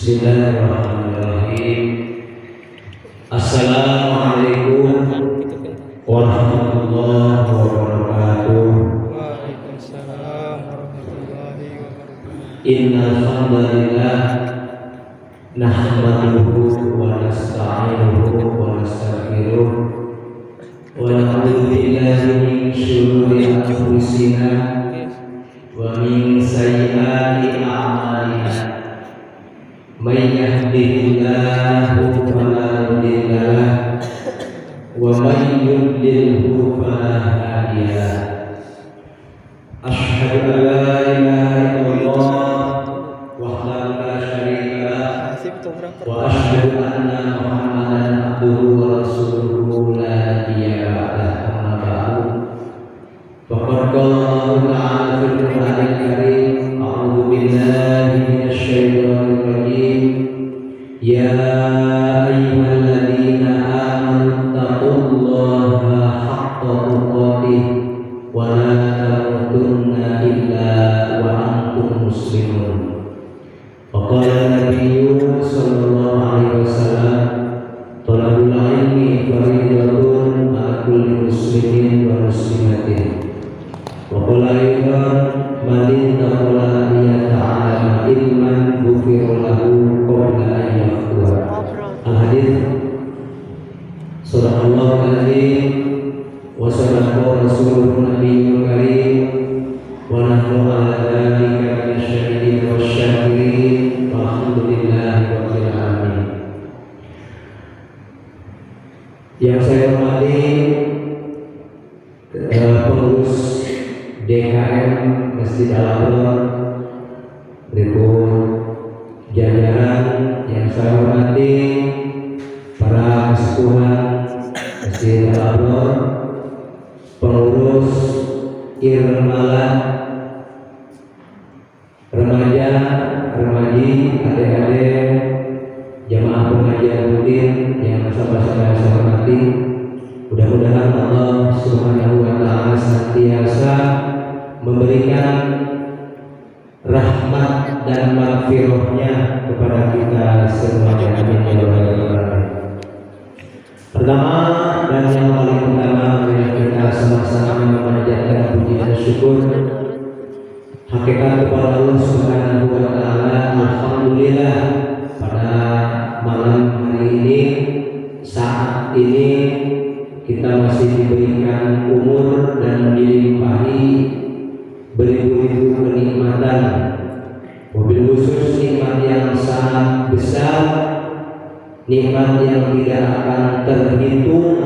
Bismillahirrahmanirrahim. Assalamualaikum warahmatullahi wabarakatuh. Waalaikumsalam warahmatullahi wabarakatuh. Innal hamdalillah nahmaduhu wa nasta'inuhu wa nastaghfiruh wa na'udzu billahi min shururi anfusina wa min sayyiati a'malina. May yahdihillahu fala mudilla lahu wa may yudlilhu fala hadiya lahu. Asyhadu an la ilaha illallah wahdahu la syarika lahu wa asyhadu anna Muhammadan abduhu wa rasuluhu la nabiyya ba'dahu. Amma ba'du. Faqad qala Allahu ta'ala fil Qur'anil Karim, a'udzu billahi minasy syaithanir rajim. Ya ayyuhalladzina amanu taqullaha haqqa tuqatih wa la tamutunna illa wa antum muslimun. Wa qala Nabiyyu sallallahu alaihi wasallam, talabul ilmi fardhatun 'ala kulli muslimin wa muslimatin. Wa qala aidan man ittaqa ta'ala ilman ghufira lahu qabla an yaqwa. Al-hadits Sadaqallahul azim wa sadaqa rasuluhu nabiyyul karim wa nahnu ala dzalika minasyahidin wasyakirin walhamdulillahi rabbil alamin. Yang saya hormati pengurus DKM Masjid Al-Abrar, berikut jajaran yang saya hormati para kesepuhan Masjid Al-Abrar, pengurus Irmala, remaja, remaji, adik-adik, jamaah pengajian rutin yang sama-sama saya hormati. Mudah-mudahan Allah Subhanahu wa ta'ala senantiasa memberikan rahmat dan maghfirahnya kepada kita semuanya. Amin ya rabbal alamin. Pertama dan yang paling utama, kita sama-sama memanjatkan puji dan syukur hakikat kepada Allah Subhanahu wa ta'ala. Alhamdulillah, pada malam hari ini, saat ini kita masih diberikan umur dan dilimpahi beribu-ribu kenikmatan, mobil khusus nikmat yang sangat besar, nikmat yang tidak akan terhitung,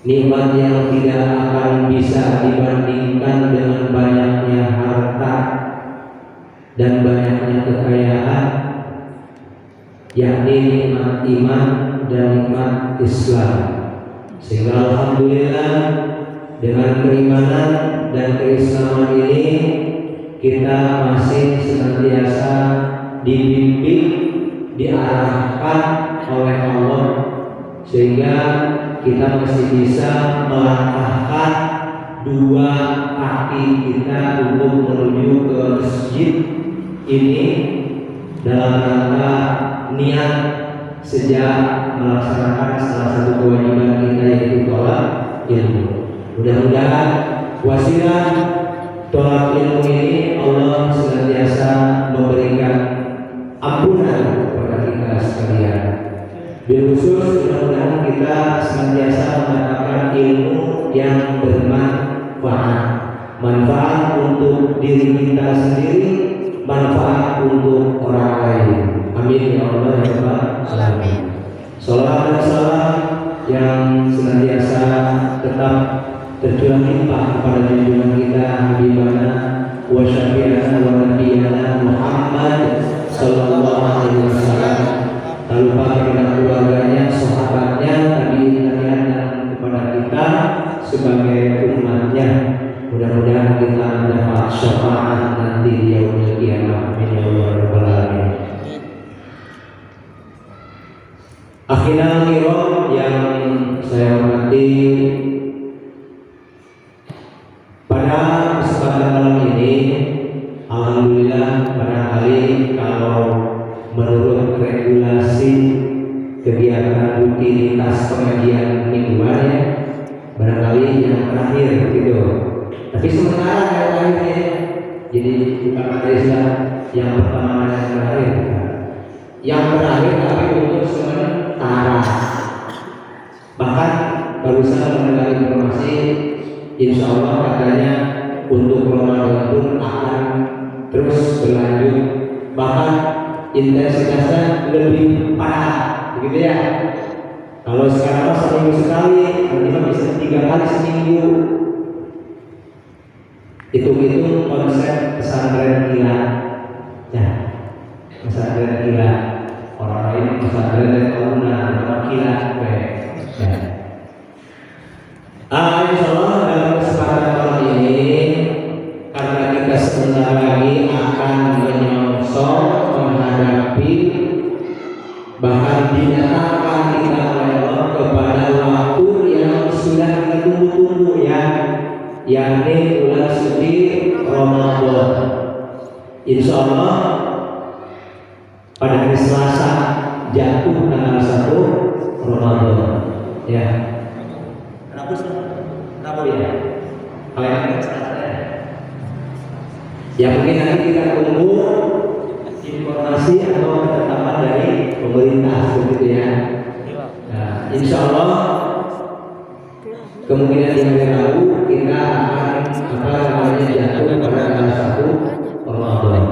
nikmat yang tidak akan bisa dibandingkan dengan banyaknya harta dan banyaknya kekayaan, yakni nikmat iman dan nikmat Islam. Sehingga alhamdulillah, dengan keimanan dan keislaman ini kita masih senantiasa dibimbing, diarahkan oleh Allah, sehingga kita masih bisa melangkahkan dua kaki kita untuk menuju ke masjid ini dalam rangka niat sejak melaksanakan salah satu kewajiban kita, yaitu tolak ilmu. Mudah-mudahan wasilah tolak ilmu ini Allah senantiasa memberikan ampunan kepada kita sekalian. Bil khusus mudah-mudahan kita senantiasa mendapatkan ilmu yang bermanfaat, manfaat untuk diri kita sendiri, manfaat untuk orang lain. Amin ya Allah ya Rabbal alamin. Salawat dan salam yang senantiasa tetap tercurah limpah kepada junjungan kita Habibana wa syafi'ana wa nabiyana Muhammad sallallahu alaihi wasallam. Tak lupa kepada keluarganya, sahabatnya, tabi'in dan kepada kita sebagai umatnya. Mudah-mudahan kita mendapat syafaat nanti di yaumil qiyamah. Amin ya Allah rabbal alamin. Akhirnya kiram yang saya hormati, pada kesempatan malam ini alhamdulillah barangkali kalau menurut regulasi kegiatan rutinitas pengajian mingguan ya, barangkali yang terakhir gitu. Tapi sementara yang terakhir, jadi bukan materi Islam yang pertama dan yang terakhir. Yang terakhir tapi untuk sementara. Bahkan barusan mendengar informasi, insya Allah katanya untuk Ramadan pun akan terus berlanjut, bahkan intensitasnya lebih parah, begitu ya. Kalau sekarang seminggu sekali, nanti bisa 3 kali seminggu. Itu konsep pesantren kilat, ya. Pesantren kilat, orang lain pesantren tahunan, nama kilat, ya. Insya Allah dalam kesempatan kali ini, karena kita sebentar lagi akan menyongsong menghadapi, bahkan dinyatakan kita oleh Allah kepada waktu yang sudah kita tunggu-tunggu ya, yakni bulan suci Ramadan. Insya Allah pada hari Selasa jatuh tanggal 1 Ramadan ya. Rabu ya. Kalau yang Selasa ya mungkin nanti kita tunggu informasi atau ketetapan dari pemerintah begitu ya. Nah, insya Allah kemungkinan yang Rabu kita akan jatuh pada tanggal 1 Ramadan.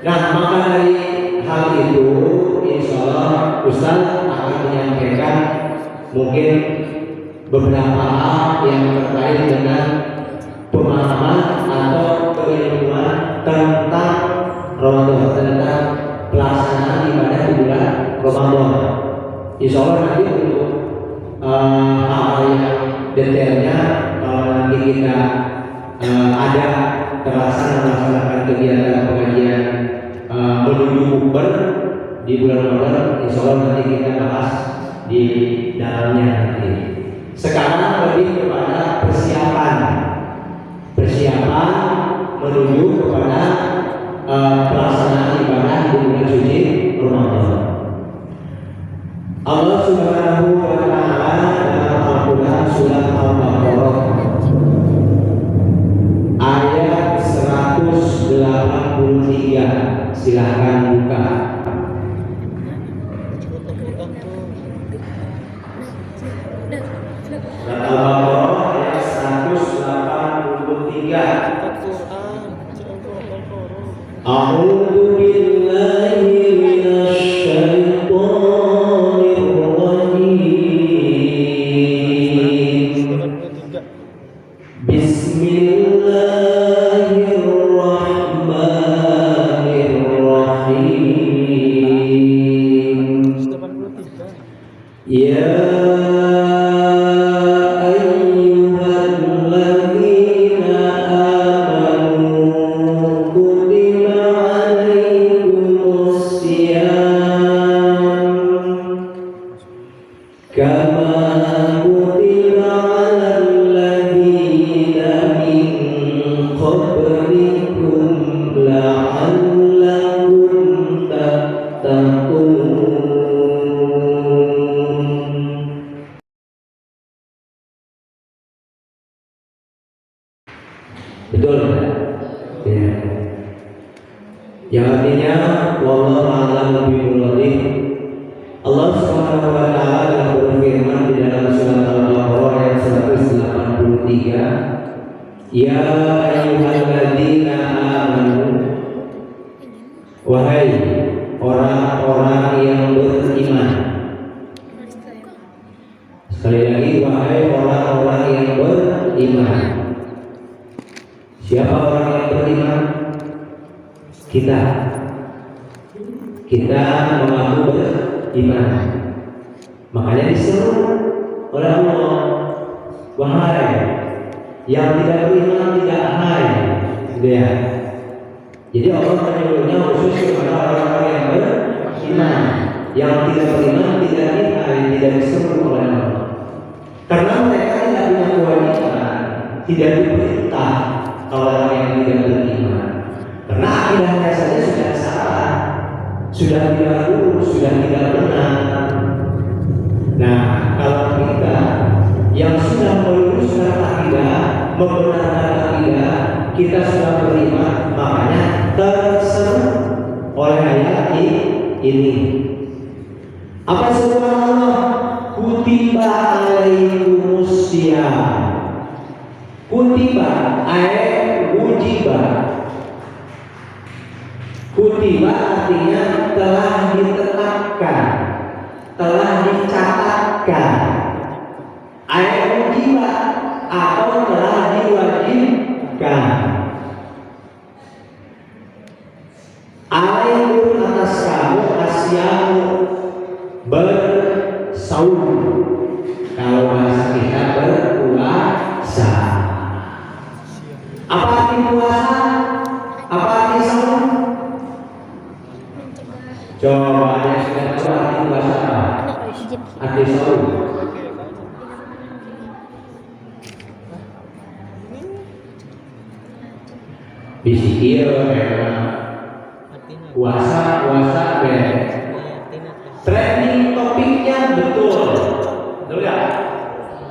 Nah, maka dari hal itu insya Allah Ustaz akan menyampaikan mungkin beberapa hal yang terkait dengan pemahaman atau keilmuan tentang Ramadan, tentang pelaksanaan ibadah di bulan Ramadan. Insya Allah nanti untuk hal yang detailnya kalau nanti kita ada melaksanakan kegiatan pengajian menuju bukber di bulan Ramadan, insya Allah nanti kita bahas di dalamnya nanti. Sekarang lebih kepada persiapan menuju kepada pelaksanaan ibadah di bulan suci Ramadan. Allah Subhanahu wa Ta'ala dalam Al-Quran surat Al-Baqarah ayat 183, silahkan buka. Al-Baqarah ayat 183. A'udzu billahi minasy syaithanir rajim. Bismillahirrahmanirrahim. Ya betul ya. Yang artinya wallahu a'lam bishawab. Allah Subhanahu wa Ta'ala telah berfirman di dalam surat Al-Baqarah ayat 183, ya ayyuhalladzina amanu, wahai orang-orang yang beriman. Sekali lagi, wahai orang-orang yang beriman. Siapa orang yang beriman? Kita mengaku beriman. Makanya disuruh oleh Allah, wahai yang tidak beriman, tidak hai, gitu ya. Jadi Allah menyuruhnya khusus kepada orang-orang yang beriman. Yang tidak beriman tidak hai, tidak disuruh oleh Allah. Karena mereka tidak punya kewajiban, tidak diperintah kalau orang yang tidak beriman. Karena akidahnya saja sudah salah, sudah tidak lurus, sudah tidak benar. Nah, kalau kita yang sudah meluruskan akidah, membenarkan akidah, kita sudah beriman, makanya terseru oleh ayat ini. Apa seruan Allah? Kutiba alaikumusiyam. Kutiba ay wujiba. Kutiba artinya telah ditetapkan, telah dicatatkan. Ay wujiba atau telah diwajibkan. Alaikum atas kamu asyamu bersaum. Kalau bahasa kita berpuasa. Apa arti puasa? Apa arti saum? Coba ada yang sudah tahu arti puasa apa? Arti saum. Bisikir puasa trending topiknya betul nggak?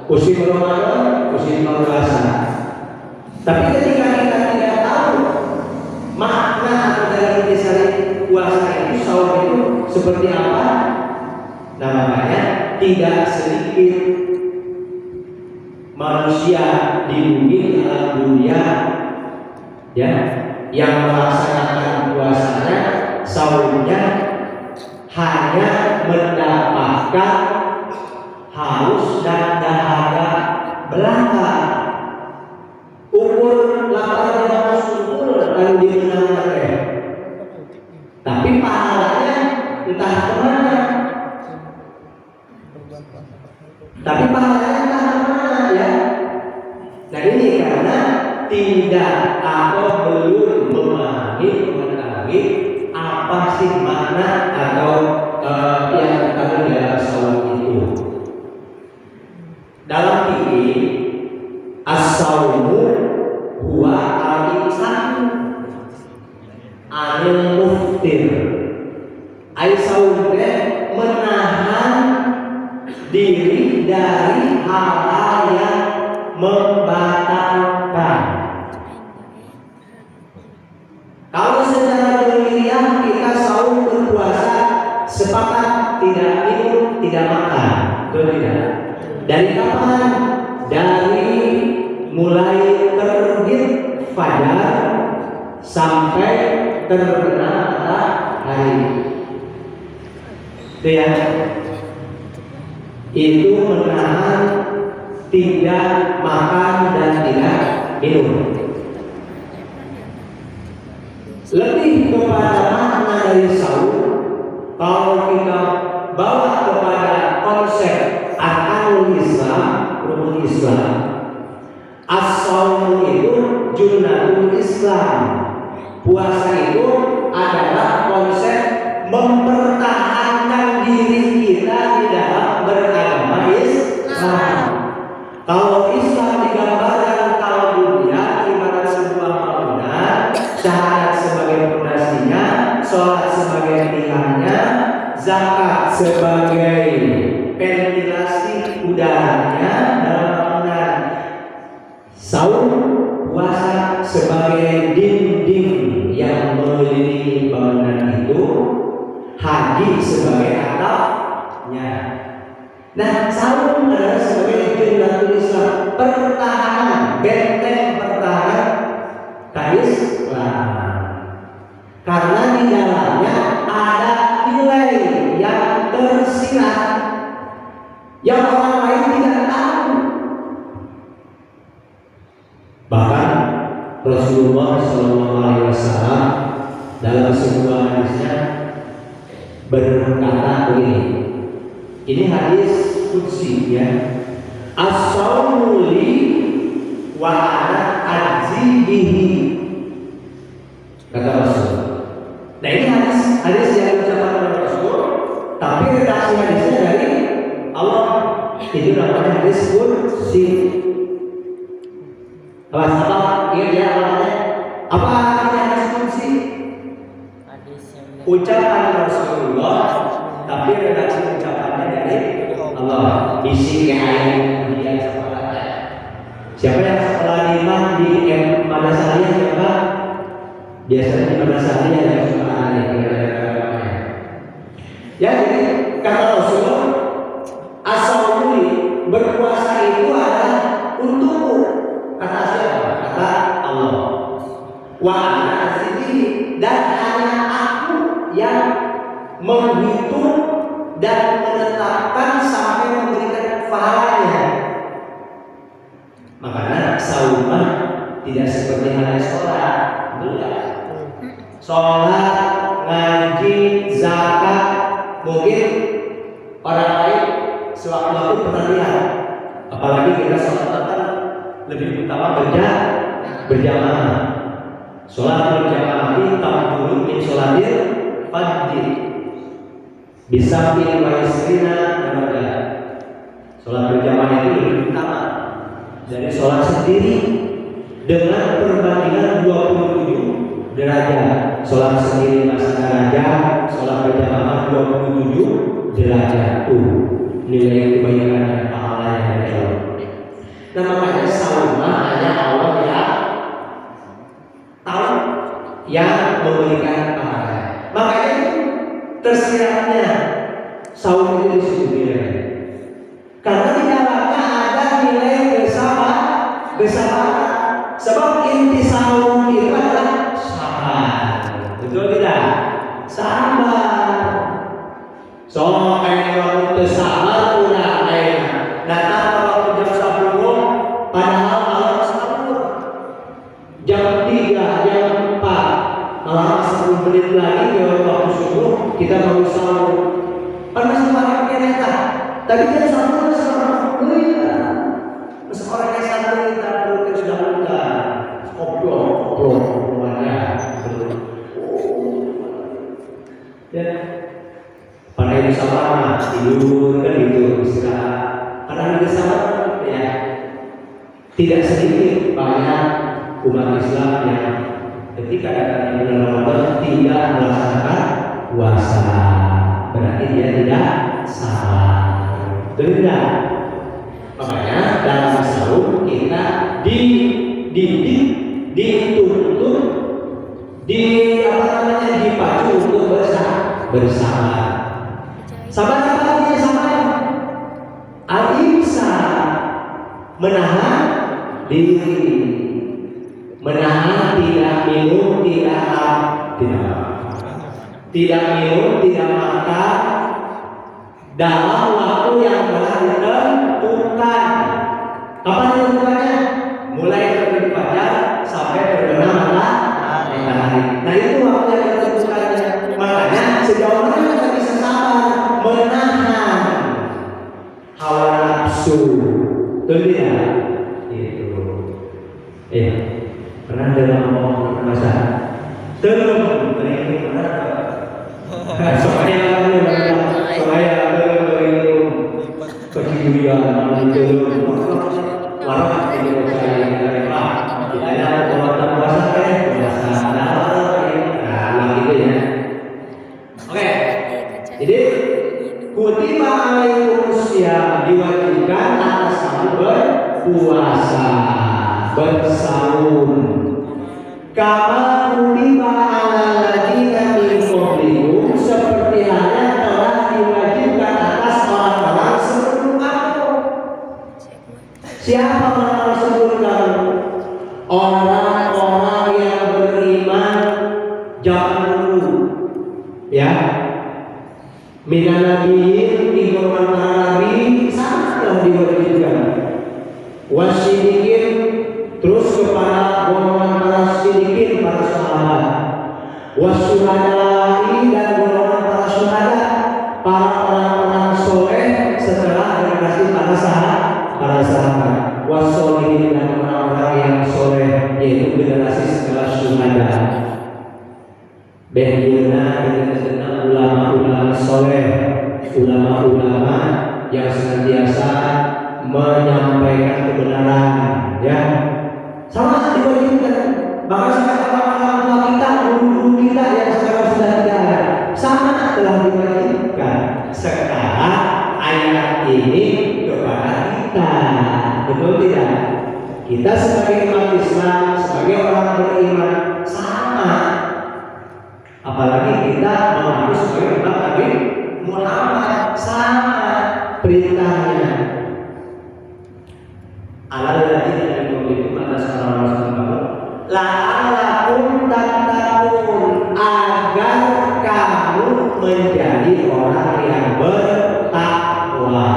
Musim Ramadan, musim puasa. Tapi ketika kita tidak tahu makna atau dari intisari puasa itu, saum itu seperti apa, nah makanya tidak sedikit manusia di bumi alam dunia ya yang melaksanakan puasanya, saumnya hanya mendapatkan haus dan dahaga belaka. Ukur lapar dan haus ukur lalu dimenangkan, tapi pahalanya entah kemana. Tapi pahalanya entah kemana ya. Nah ini karena tidak atau belum mengetahui apa sih makna atau yang ada dalam saum itu. Dalam fikih as-saumu huwa al-imsaku anil muftir. Ai saum menahan diri dari hal-hal yang membatalkan. Kalau secara ilmiah kita saum berpuasa sepakat tidak minum, tidak makan, betul tidak? Dari kapan? Dari mulai terbit fajar sampai terbenam matahari. Itu ya. Itu menahan tidak makan dan tidak minum. Lebih kepada makna dari saum, kalau kita bawa kepada konsep arkanul Islam, rukun Islam, as-saum itu junnatul Islam. Puasa itu adalah konsep mempertahankan diri kita di dalam beragama Islam. Kalau Islam digambarkan kalau dunia ibarat sebuah bangunan, syahadat sebagai fondasinya, sholat sebagai tiangnya, zakat sebagai ventilasi udaranya dalam bangunan, saum puasa sebagai dinding yang mengelilingi bangunan itu, haji sebagai atapnya. Nah, saum adalah sebagai junnatul Islam, pertahanan, benteng pertahanan Islam. Karena di dalamnya ada nilai yang tersirat yang orang lain tidak tahu. Bahkan Rasulullah SAW dalam sebuah hadisnya berkata begini. Ini hadis qudsi ya. As-saumu li wa ana ajzi bihi. Kata Rasul. Nah ini hadis yang diucapkan oleh Rasul, tapi redaksi hadisnya dari Allah. Itu namanya hadis qudsi. Apa? Iya ya namanya. Apa artinya hadis qudsi? Hadis yang ucapan Rasulullah, tapi redaksi ucapannya dari Allah. Isi ayat dia sekolahnya. Siapa yang sekolah imam di madrasahnya siapa? Biasanya di madrasahnya yang suka aneh. Ya, jadi kata Rasul, as-saum berpuasa itu adalah untukmu. Kata siapa? Kata Allah. Wa ana azidi, dan hanya aku yang menghitung dan menetapkan sampai memberikan pahalanya. Makanya saumah tidak seperti halnya sholat. Enggak. Sholat, ngaji, zakat, mungkin orang lain sewaktu-waktu pernah lihat. Apalagi kita sholat kan lebih utama berjamaah. Sholat berjamaah itu dulu min sholatil fardhi. Bisa pilih waistrina daripada sholat berjamaah itu lebih utama dari sholat sendiri dengan perbandingan 27 derajat. Sholat sendiri masih derajat, sholat berjamaah 27 derajat. Nilai kebaikan dan pahala yang dari Allah. Nah, makanya saumah hanya Allah yang tahu, yang memberikan pahala. Makanya tersiratnya saum itu disebut nilai, karena di dalamnya ada nilai bersama. Sebab inti saum itu adalah sabar. Betul tidak? Sabar. So kayak waktu sabar udah lain. Datang waktu jam 10, padahal malam sahur. Jam 3, jam 4, malam 10 menit lagi ke waktu subuh kita baru sahur. Masih banyak kereta. Tapi dia sahur sama seorang yang sahur kita perutnya sudah buka. Obrol semuanya. Ya. Pada ini sama tidur kan gitu, istirahat. Karena ini sama ya. Tidak sedikit banyak umat Islam yang ketika datang bulan Ramadan tidak melaksanakan puasa. Berarti dia tidak salah. Tidak. Makanya dalam saum kita dididik, dituntut, dipacu untuk bersabar. Sabar apa dia sabar? Al-imsa, menahan diri, menahan tidak minum, tidak minum, tidak makan dalam waktu yang telah ditentukan. Kapan ditentukannya? Mulai terbit fajar sampai terbenam matahari. Nah itu waktu yang ditentukannya. Makanya sejauh mana kita bisa sabar menahan hawa nafsu. Betul tidak? Itu. Pernah dalam ngomong masa? Belum. Ini pernah. Supaya kejujuran itu warna ini saya tidak ada perbuatan puasa gitu ya. Oke, jadi kutiba alaikumusya, diwajibkan atas kamu berpuasa, bersaum. Kama kutiba ala ladina min qablikum, seperti halnya telah diwajibkan atas orang-orang sebelum kamu. Siapa orang sebelum kamu? Orang-orang yang beriman zaman dulu, ya. Minan nabiyyin, golongan para nabi sangatlah diwajibkan. Wasyirikin, terus kepada golongan para syirikin, para sahabat. Wasyuhada'i, dan golongan para syuhada, para orang-orang soleh setelah generasi para sahabat. Wassolihin, dan orang-orang yang soleh, yaitu generasi setelah syuhada. Behilna dengan ulama-ulama soleh, ulama-ulama yang senantiasa menyampaikan kebenaran, ya. Sama diwajibkan. Bahkan sekarang orang tua kita, guru-guru kita yang sekarang telah diwajibkan. Sekarang ayat ini kepada kita, betul tidak? Kita sebagai umat Islam, sebagai orang beriman sama. Apalagi kita mengaku sebagai umat Nabi Muhammad, sama perintahnya. Alladzina yuqimuna atas orang-orang la'allakum tattaqun, agar kamu menjadi orang yang bertakwa.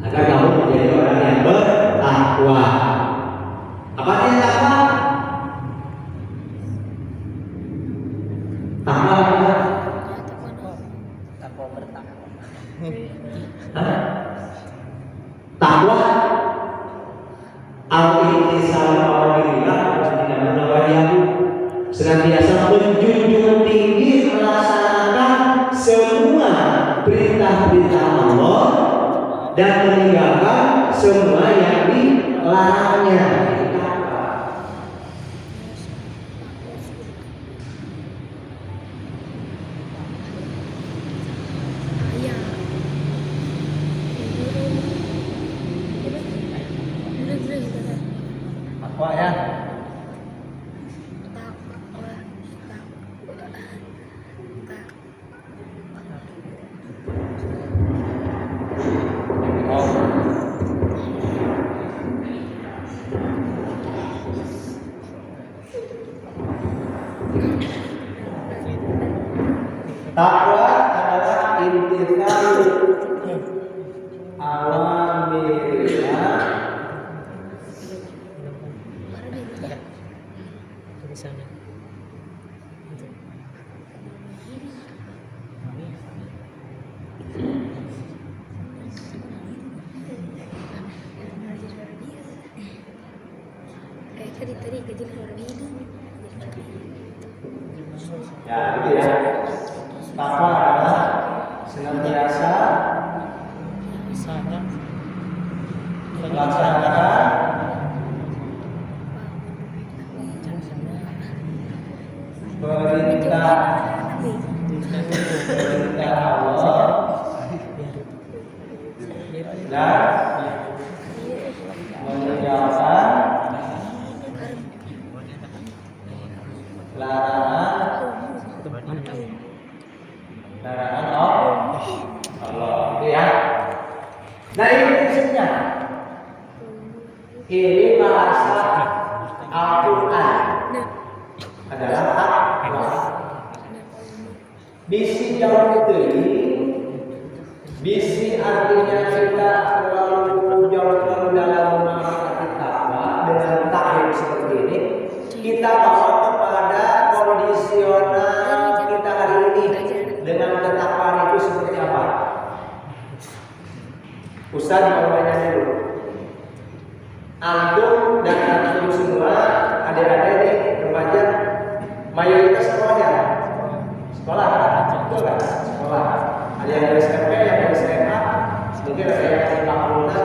Agar kamu menjadi orang yang bertakwa. Apa artinya takwa? Takwa apa? Takwa bertakwa. Hah? Takwa al-intisal awamillah tidak menawayahu, senantiasa menjunjung tinggi melaksanakan semua perintah-perintah Allah dan meninggalkan semua yang dilarangnya. Takwa ya. Takwa adalah imtithal awamirillah Tulisannya. Tadi kecil lebih ya, gitu ya. Takwa adalah senantiasa Sana. melaksanakan perintah Allah dan meninggalkan larangan Allah. Itu ya. Nah, ini prinsipnya. Ini bahasa Al-Quran adalah takwa. Bisi jauh itu, bisi artinya kita terlalu jauh dalam memahami takwa dengan takrif seperti ini. Kita bawa kepada kondisional kita hari ini dengan ketakwaan itu seperti apa? Ustaz bawanya dulu. Antum dan antum semua adik-adik ini remaja mayoritas sekolah ya? Sekolah, betul kan? Sekolah. Ada yang dari SMP, yang dari SMA, mungkin ada yang dari fakultas.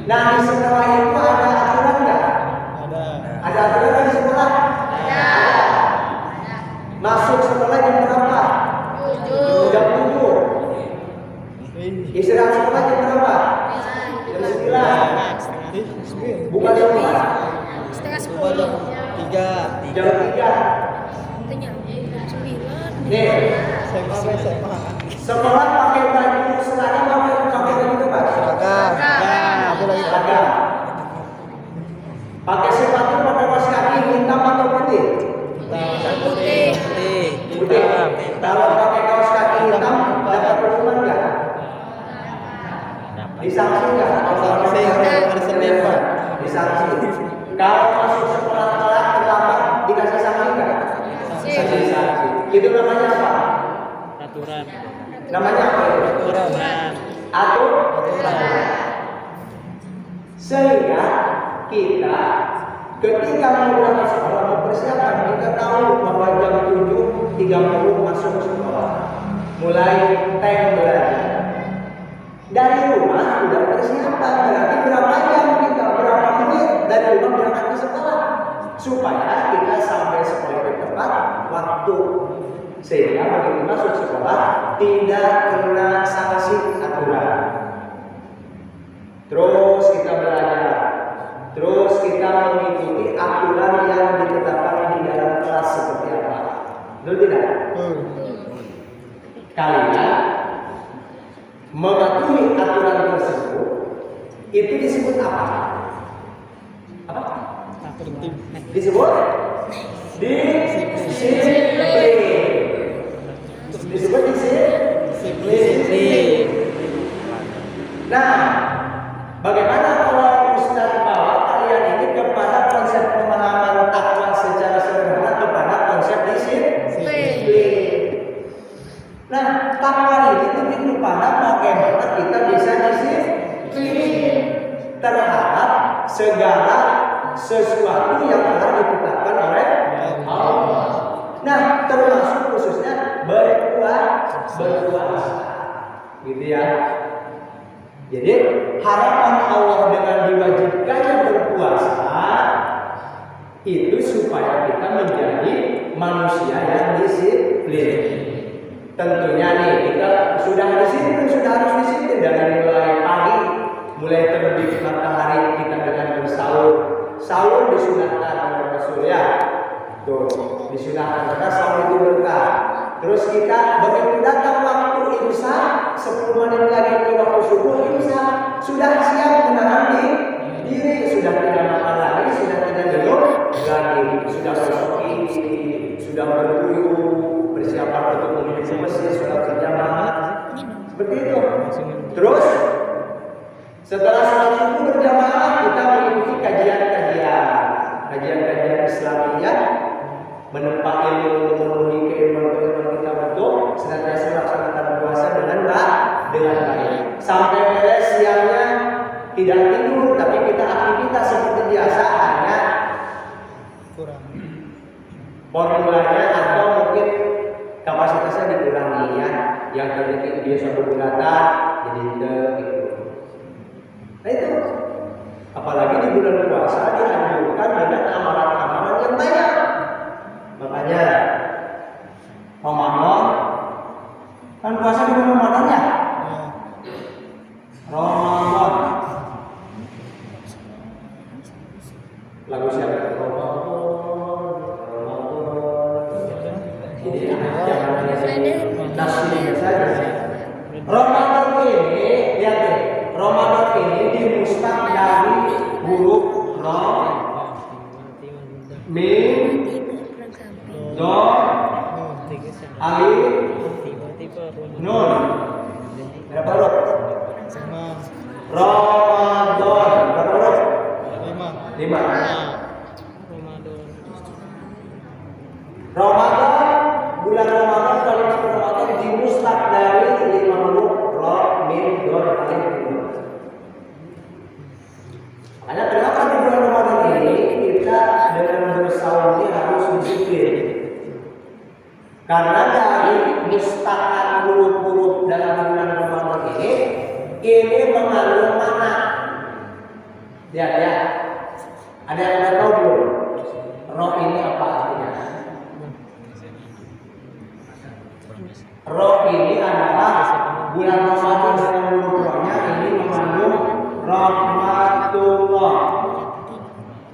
Nah, di sekolah itu ada aturan nggak? Ada. Ada aturan di sekolah? Ada. Masuk sekolah jam berapa? Jam 7. Istirahat sekolah jam berapa? Jam 9. Bukan sekolah. setengah Jam 10. 3. Jam 3. Tanya, 9. Nih, SMA. sekolah pakai baju seragam pakai baju bebas. Aku lagi Seragam. Pakai sepatu pakai kaos kaki hitam atau putih? putih. Putih. Kalau pakai kaos kaki hitam dapat hukuman nggak? Disanksi nggak? Hari Senin, Pak. Disanksi. Kalau masuk sekolah telat terlambat dikasih sanksi nggak? Sanksi. Itu namanya apa? Aturan. Namanya apa? Aturan. Aturan. Sehingga kita ketika mau berangkat sekolah mempersiapkan, kita tahu bahwa jam 7.30 masuk sekolah, mulai time belajar. Dari rumah sudah persiapan, berarti berapa jam kita, berapa menit dari rumah berangkat ke sekolah, supaya kita sampai sekolah itu tepat waktu. sehingga begitu masuk sekolah tidak kena sanksi aturan. Terus kita belajar, terus kita mengikuti aturan yang ditetapkan di dalam kelas seperti apa. Betul tidak? Kalian mematuhi aturan tersebut itu disebut apa? Apa? Disebut disiplin. Disebut disiplin. Nah, bagaimana kalau Ustaz bawa kalian ini kepada konsep pemahaman takwa secara sederhana kepada konsep disiplin? Nah, takwa ini lebih kepada bagaimana kita bisa disiplin terhadap segala sesuatu yang telah ditetapkan oleh Allah. Nah, termasuk khususnya berpuasa, gitu ya. Jadi harapan Allah dengan diwajibkannya berpuasa itu supaya kita menjadi manusia yang disiplin. Tentunya nih kita sudah disiplin, sudah harus disiplin dari mulai pagi, mulai terbit matahari kita dengan bersahur. Sahur disunahkan oleh Rasul ya. Tuh, disunahkan karena sahur itu berkah. Terus kita begitu datang waktu imsak 10 menit lagi ke waktu subuh imsak sudah siap menahan diri, sudah tidak makan lagi, sudah tidak minum lagi, sudah bersuci, sudah berwudu, persiapan untuk menuju ke masjid, sudah berjamaah. Seperti itu. Terus setelah sholat subuh berjamaah kita mengikuti kajian Islamiyah, menempa ilmu, memenuhi keilmuan kita betul, senantiasa melaksanakan puasa dengan baik. Sampai beres siangnya tidak tidur, tapi kita aktivitas seperti biasa, hanya kurang formulanya atau mungkin kapasitasnya dikurangi ya. Yang tadinya biasa berbulan jadi gitu. Nah itu, apalagi di bulan puasa dianjurkan dengan amalan-amalan yang banyak. Makanya Ramadan kan puasa di bulan Ramadan ya. Ramadan. Lagu siapa? Jadi jangan tasbih saja. Ramadan ini lihat deh. Ramadan ini dimustaq dari huruf Ra, Mim, Do, Alif, Nun. Berapa huruf? Ramadan. Berapa huruf? 5. Ramadan, bulan Ramadan, kalimat Ramadan dimustaq dari 5 huruf Ra, Mim, Do, Alif, Nun. Makanya kenapa di bulan Ramadan ini kita dengan bersaum ini harus disiplin. Karena dari mustaqat huruf-huruf dalam bulan Ramadan ini mengandung makna. Lihat ya, ada yang udah tahu belum? Roh ini apa artinya? Roh ini adalah bulan Ramadan dengan huruf-hurufnya ini mengandung rahmatullah.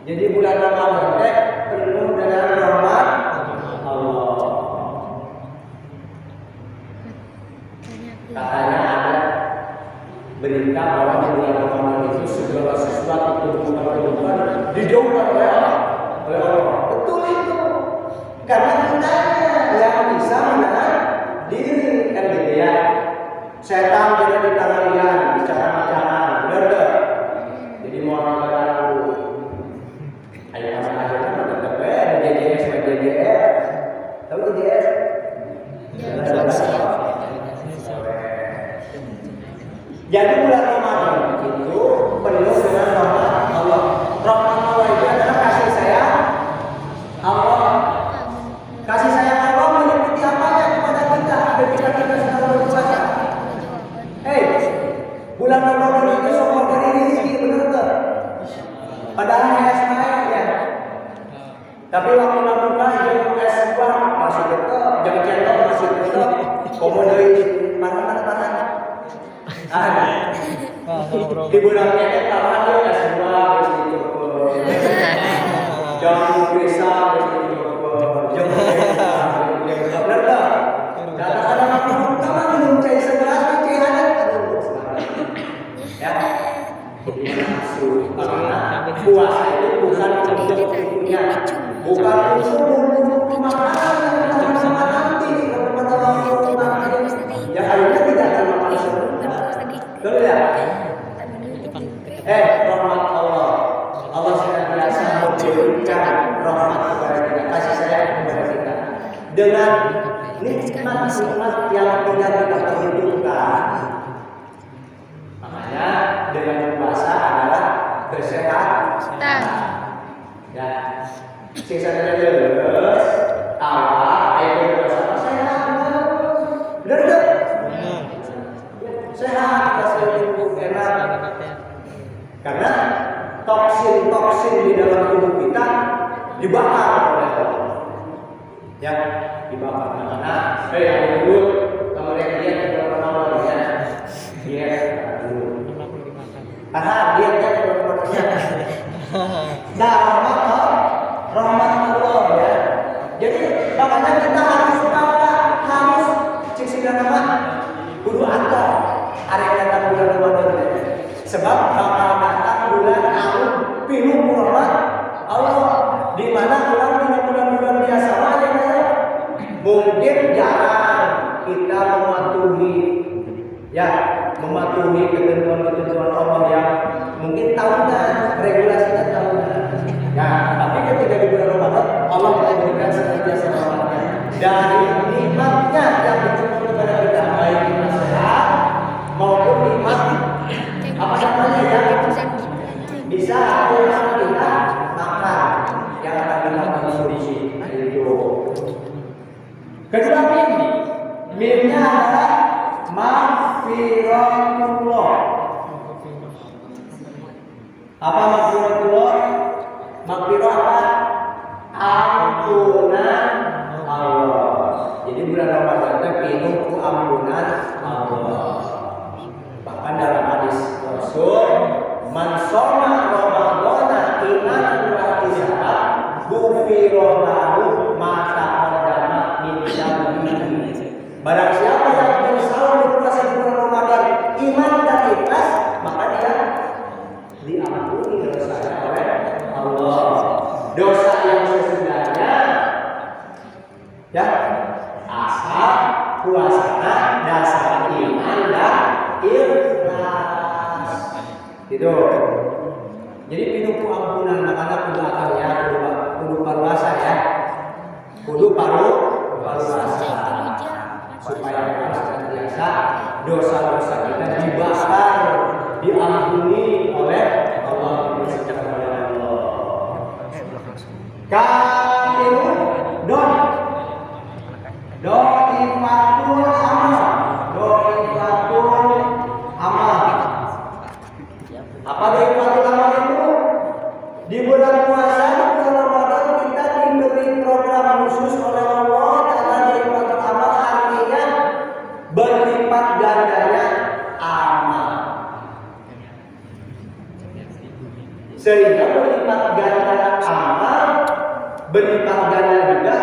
Jadi bulan Ramadan penuh dengan rahmat Allah. Katanya ada berita bahwa di bulan Ramadan itu segala sesuatu keburukan dijauhkan oleh Allah. Betul itu. Karena kita yang bisa menahan diri kan gitu ya. Setan tidak di tangan kalian bicara-bicara, benar. Jadi mau orang baru. Ayo aja tetap ada JJS sama JJS. Tahu JJS? Jadi bulan Ramadan itu penuh dengan rahmat Allah. Rahmat Allah itu adalah kasih sayang Allah. komodoi paran. Di bulan keket paran dia nggak semua begitu. Jangan bisa begitu. Jangan bener dah. Kadang-kadang aku minum cai segelas, cai hangat. Ya. Karena puasa itu bukan untuk tujuannya, bukan untuk makanan sama nanti kepada orang yang akhirnya tidak akan makan sebenarnya. Betul ya? Rahmat Allah. Allah senantiasa memberikan rahmat kepada kita, kasih sayang kepada kita dengan nikmat-nikmat yang tidak kita perhitungkan. Makanya dengan puasa adalah kesehatan. Ya, sisanya jelas. Awal ayo puasa sehat. Benar tak? Sehat, kasih enak. Karena toksin di dalam tubuh kita dibakar oleh Allah. Ya, dibakar. Karena yang dulu kalau lihat di dalam nama ya, dia karena dia berkorbannya. Nah, rahmat Allah ya. Jadi makanya kita harus cicilan nama kudu atau arek datang bulan Ramadan. Sebab bakal datang bulan Ahud pinuh rahmat Allah di mana bulan biasa aja ya. Mungkin jarang kita mematuhi ketentuan Allah yang mungkin tahunan, regulasinya tahunan. Ya, tapi ketika di bulan Ramadan Allah memberikan senantiasa rahmatnya dari nikmatnya yang diberikan kepada kita, baik nikmat sehat maupun nikmat apa namanya ya, bisa orang kita makan yang akan kita konsumsi itu. Kedua mimnya adalah maghfiratullah. Apa maghfiratullah? Maghfirah apa? Ampunan Allah. Jadi bulan Ramadan itu penuh ampunan Allah. Bahkan dalam hadis Rasul, man shoma Ramadhana imanan wa ihtisaban, ghufira lahu ma taqaddama min dzambihi. Barang siapa yang bersama berpuasa di bulan Ramadan iman dan ikhlas, maka dia diampuni dosanya oleh Allah. Dosa yang sesudahnya ya asal puasanya dasar iman dan ikhlas. Gitu. Jadi pinuh ampunan makanya kudu akalnya kudu paruasa ya. Kudu paruasa. Supaya kita senantiasa dosa-dosa kita dibakar, diampuni oleh Allah Subhanahu wa taala. Kairu doifatul amal. Apa doifatul amal itu? Di bulan puasa, di bulan Ramadan kita diberi program khusus oleh Allah karena doifatul amal artinya berlipat gandanya amal. Sehingga berlipat ganda amal, berlipat ganda juga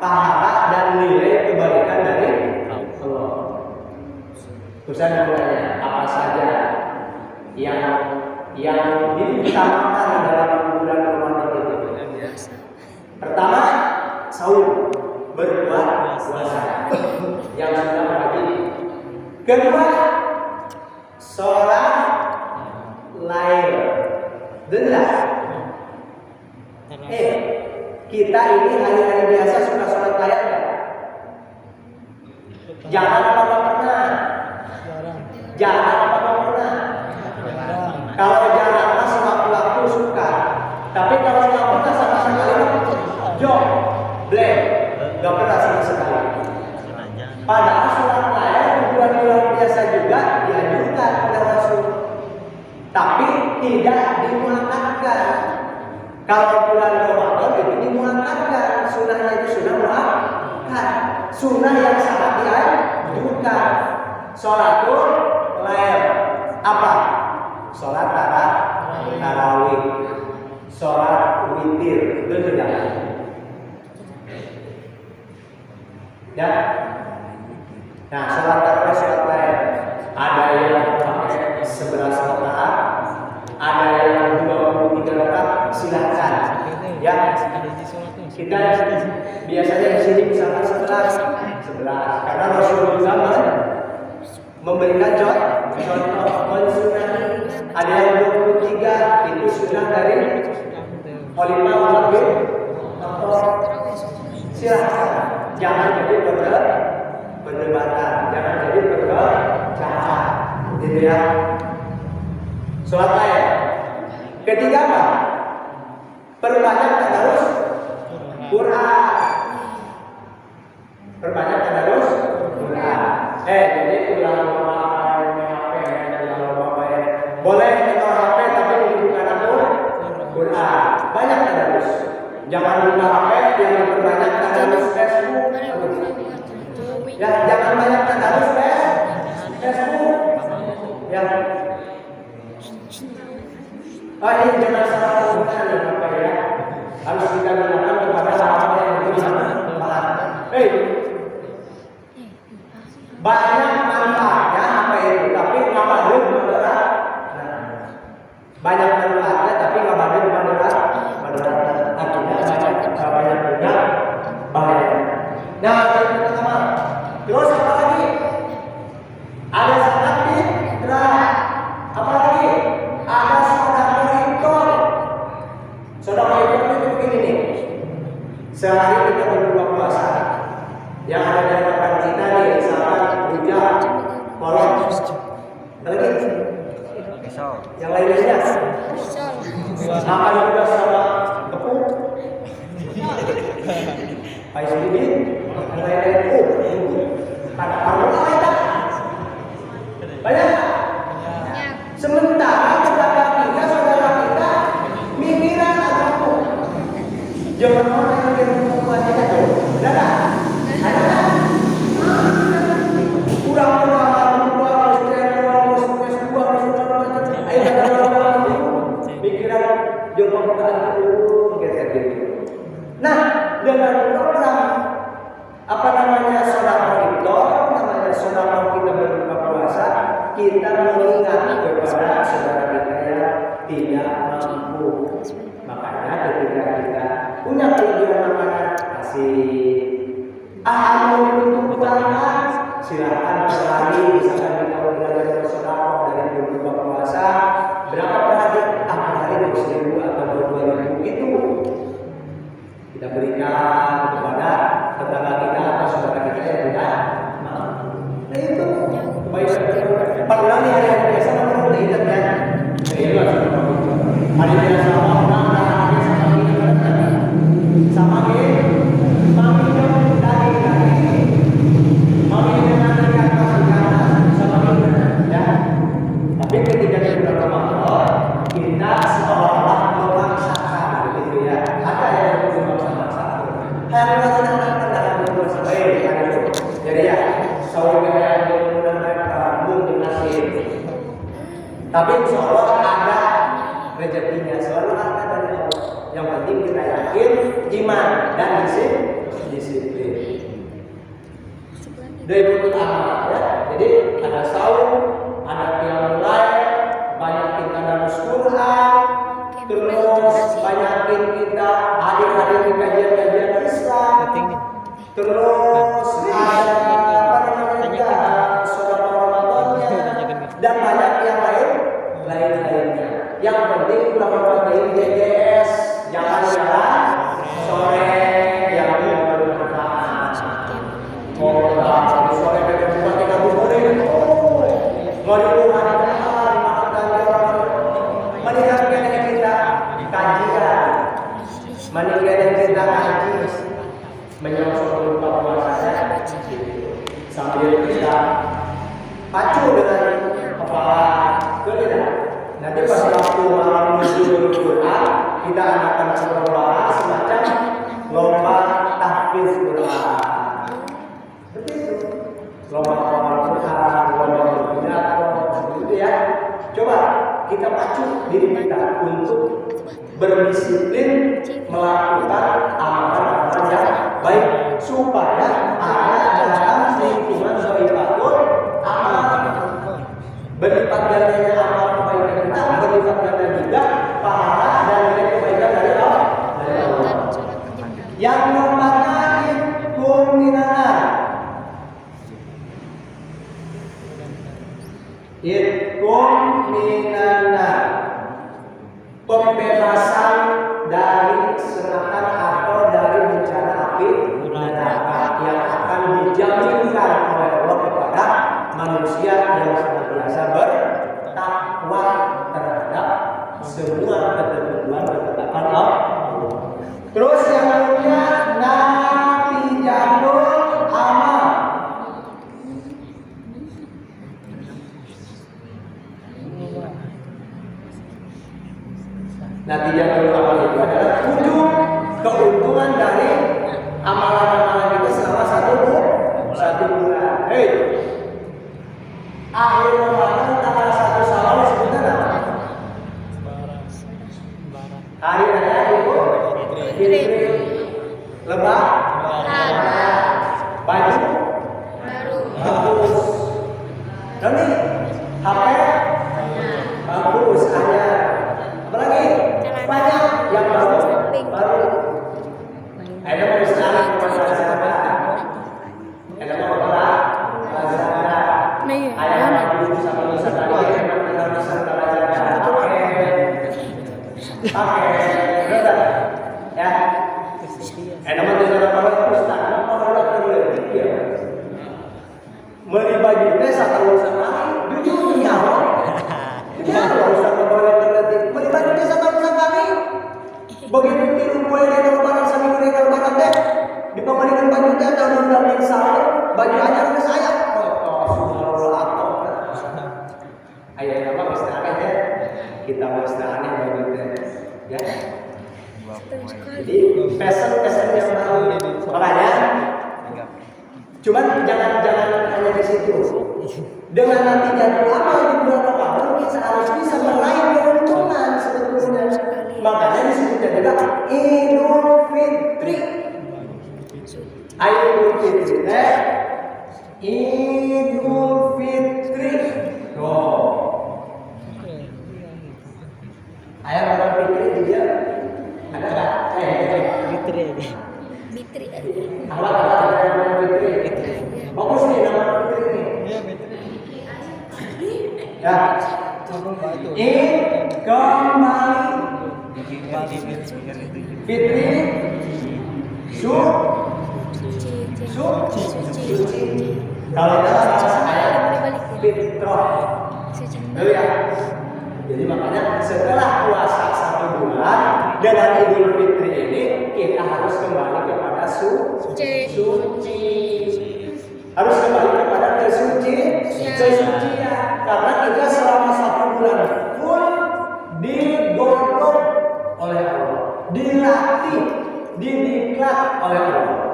pahala dan nilai kebaikan dari Allah. Ustaz bertanya, apa saja yang diutamakan dalam bulan Ramadan itu? Pertama, saum, berbuat puasa yang sudah wajib. Kedua, sholat lail. Jelas. Kita ini hari-hari biasa suka sholat lail kan? Jangan apa-apa pernah. Jangan apa-apa pernah. Kalau jangan pas waktu suka. Tapi kalau nggak pernah sama sekali, jom, blame, nggak pernah sama sekali. Padahal sholat lail di bulan-bulan biasa juga dianjurkan oleh Rasul, tapi tidak dimuakkadkan. Kalau bulan Ramadan itu dimuakkadkan, sunahnya itu sudah muakkad. sunnah yang sangat dianjurkan. Sholatul lail apa? Sholat tarawih, sholat witir, itu tidak. Ya. Nah, sholat tarawih, sholat lail ada yang pakai 11 rakaat, ada yang 23 rakaat, silakan. Ya, kita biasanya di sini misalkan 11, karena Rasul juga memberikan contoh mensunah. Ada yang 23 itu sunnah dari Khalifah Umar bin Khattab. Silakan, jangan jadi perdebatan, jangan jadi perpecahan, gitu ya. Sholat lain. Ketiga apa? Perbanyak tadarus Quran. Perbanyak tadarus Quran. Jadi boleh kita HP tapi bukan Quran. Banyak tadarus. Jangan buka HP yang berbanyak tadarus Facebook. Ya, jangan banyak tadarus Facebook. Ya. Ini jangan salah penggunaan ya Bapak ya. Harus kita gunakan kepada hal yang bermanfaat. Banyak manfaatnya apa itu, tapi nggak badut mudarat. Banyak manfaatnya tapi nggak badut mudarat. Artinya banyak juga bahaya. Nah, yang pertama. Terus apa lagi? Ada sangat fitrah. Apa lagi? Ada sedekah fitrah. Sedekah fitrah itu begini nih. Sehari kita berbuka puasa. Yang ada di depan kita nih, misalkan hujan, kolom, lagi. Yang lainnya. Makan juga sama tepung. Pais bibit, mulai ada apa? Banyak. Sementara saudara kita mimiran agama. Jangan orang yang membuatnya itu. Ada. Nah, dengan program apa namanya sedekah fitrah, namanya sedekah kita berbuka puasa, kita mengingat kepada saudara kita yang tidak mampu. Makanya ketika kita punya kelebihan makanan, kasih. Mau untuk utama, silakan per hari misalkan kita belajar bersedekah dari berbuka puasa, berapa per hari? Per hari 20.000 atau 22.000 itu kita berikan kepada tetangga kita atau saudara kita yang tidak mampu. Nah itu baik. Padahal di hari biasa memang tidak ingat kan? Iya hari biasa sama tapi ketika di bulan Ramadan kita seolah-olah memaksakan begitu ya. Ada yang memaksa-maksa. Jadi ya, saudara yang menggunakan mungkin nasib. Tapi insya Allah ada rezekinya, selalu ada dari Allah. Yang penting kita yakin, iman dan disiplin. Dari buku amal ya. Jadi ada saum, ada qiyamul lail, banyakin tadarus Quran, terus banyakin kita hadir di kajian-kajian Islam, terus ada sedekah Ramadannya dan banyak yang lainnya. Yang penting bulan ini DJS, jangan jalan sore yang bermanfaat. Sore berbuka 30 menit. Meninggalkan kita kajian, meninggalkan kita haji, menyongsong buka puasa sambil kita pacu dengan kepala tidak. Nanti pas waktu malam menuju Quran, kita akan coba semacam lomba tahfiz Quran. lomba Al-Quran, lomba berpidato, gitu ya. Coba kita pacu diri kita untuk berdisiplin melakukan amalan-amalan yang baik supaya ada dalam lingkungan sholifatul amal. Berlipat gandanya amal kebaikan kita, berlipat ganda juga pahala dan nilai kebaikan dari Allah. Yang keempatnya itqun minanar. Itqun minanar, pembebasan dari serangan atau dari bencana api neraka yang akan dijaminkan oleh Allah kepada manusia yang senantiasa bertakwa terhadap semua ketentuan ketetapan Allah. Terus yang lainnya natijatul amal. Natijatul amal itu adalah ujung keuntungan dari amalan-amalan kita selama satu bulan. Hei, akhir Ramadan tanggal 1 Syawal disebutkan apa? Hari raya Idul Fitri. Lebaran. Baju bagus. Nanti HP bagus hanya. Apalagi banyak yang baru. Ada mau sekali ada mau apa? Ada yang sama pakai ya. Ada mau saudara bawa ustaz, mau bawa terus dia. Beli baju teh satu sama jujur nyawa. Ya, usah bawa terus. Beli baju teh satu sama begitu tiru gue dari lebaran seminggu dari lebaran teh dipembelikan baju teh tahun 2000 saya baju aja ke saya ayo apa istilahnya ya kita istilahnya baju teh ya jadi fashion yang baru makanya cuman jangan hanya di situ dengan nanti jadwal amal di bulan Ramadan kita harus bisa meraih keuntungan sebetulnya. Makanya disebutnya juga Idul Fitri. Idul Fitri. Idul Fitri. Oh. Ayat Idul Fitri dia ada nggak? Fitri. Fitri. Apa Idul Fitri? Bagus nih nama Fitri nih. Ya. Kembali Fitri suci. Kalau dalam bahasa ayat fitrah. Ya. Jadi makanya setelah puasa 1 bulan dengan Idul Fitri ini kita harus kembali kepada suci. Harus kembali kepada kesucian karena kita selama 1 bulan full digodok oleh Allah, dilatih, didiklat oleh Allah.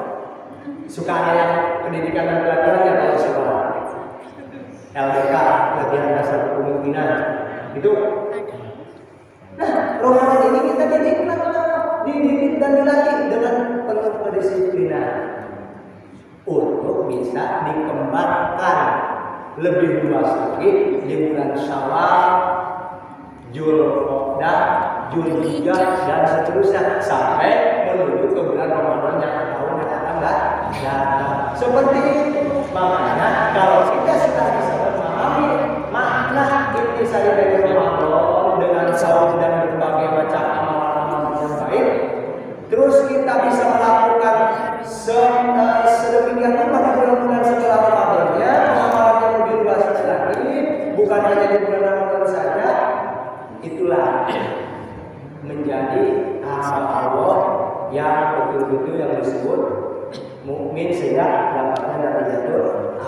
Suka ada yang pendidikan dan pelajaran yang kalau sekolah LDK, latihan dasar kepemimpinan itu. Nah, Ramadan ini kita didiklat, dididik dan dilatih dengan penuh kedisiplinan untuk bisa dikembangkan lebih luas lagi di bulan Syawal, Zulqa'dah, Zulhijjah dan seterusnya sampai menuju ke bulan Ramadan yang tahun yang akan datang. Seperti itu. Makanya kalau kita sudah bisa memahami makna intisari dari Ramadan dengan saum dan berbagai macam amalan-amalan yang baik, terus kita bisa melakukan sedemikian rupa pada bulan-bulan setelah Ramadannya, amalan yang lebih luas lagi, bukan hanya di bulan Ramadan saja. Itulah menjadi amal Allah yang betul-betul yang disebut mukmin sehingga dapatnya natijatul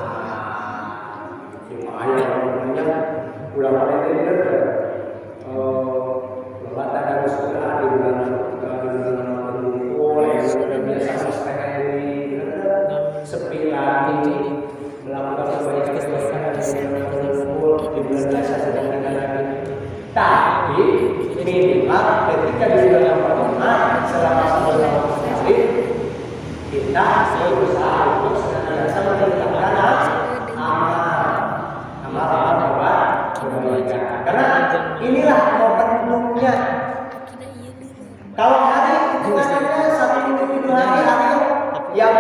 cuma ayat namanya ulama itu membaca harus Quran di bulan Ramadan biasa sepi lagi melakukan bulan biasa sedang kita lagi. Tapi minimal ketika di bulan Ramadan selama sebulan sekali kita berusaha untuk senantiasa meningkatkan amal kebaikan. Karena inilah momentumnya. Kalau hari hitungannya satu individu hari yang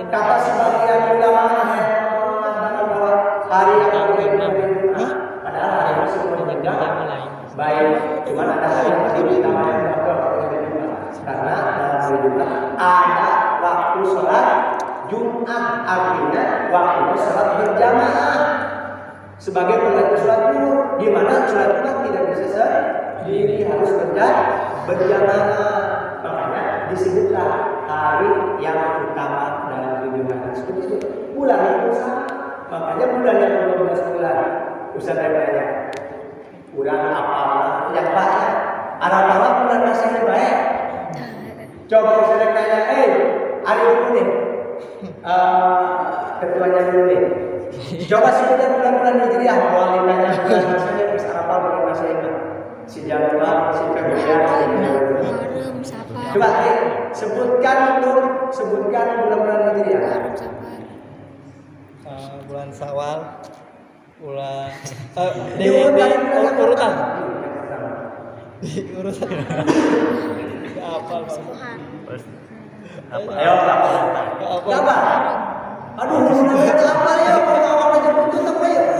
kata sebagian ulama mengatakan bahwa hari yang berbeda, padahal hari itu sebenarnya baik, cuma ada hari yang lebih utama yang karena dalam hari Jumat ada waktu sholat Jumat, artinya waktu sholat berjamaah sebagai pengganti sholat zuhur, di mana sholat Jumat tidak bisa sendiri, harus berjamaah. Makanya disebutlah hari yang utama dalam kehidupan tersebut bulan itu sama. Makanya bulan yang 12 bulan Ustaz tanya, kurang apa yang banyak arah-arah bulan masih baik. Coba Ustaz tanya, hari dulu nih ketuanya dulu nih, coba sebutkan bulan-bulan Hijriah. Mau ditanya bulan masanya bisa apa bulan masanya itu? Si Januari, si Februari, Muharram, Safar. coba sebutkan bulan-bulan Hijriah. Muharram, Safar. Bulan Syawal, bulan Di urutan urutan. Di urutan. Apa Pak? Muharram. Ayo, apa? Aduh, sebenarnya apa ya? Kalau awal aja putus apa ya?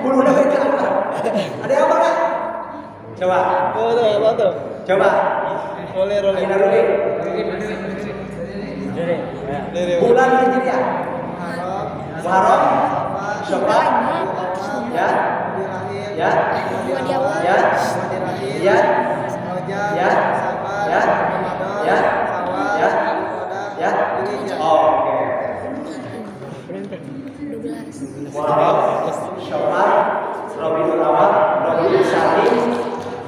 Bulu udah beda apa? Ada apa kan? Coba. Apa tuh? Coba. Rolling. Ini dulu nih. Bulan Hijriah. Muharram, Syawal, ya, Dua di awal. Ya. Oke. 12. Muharram, Syawal, Rabiul Awal, Rabiul Tsani,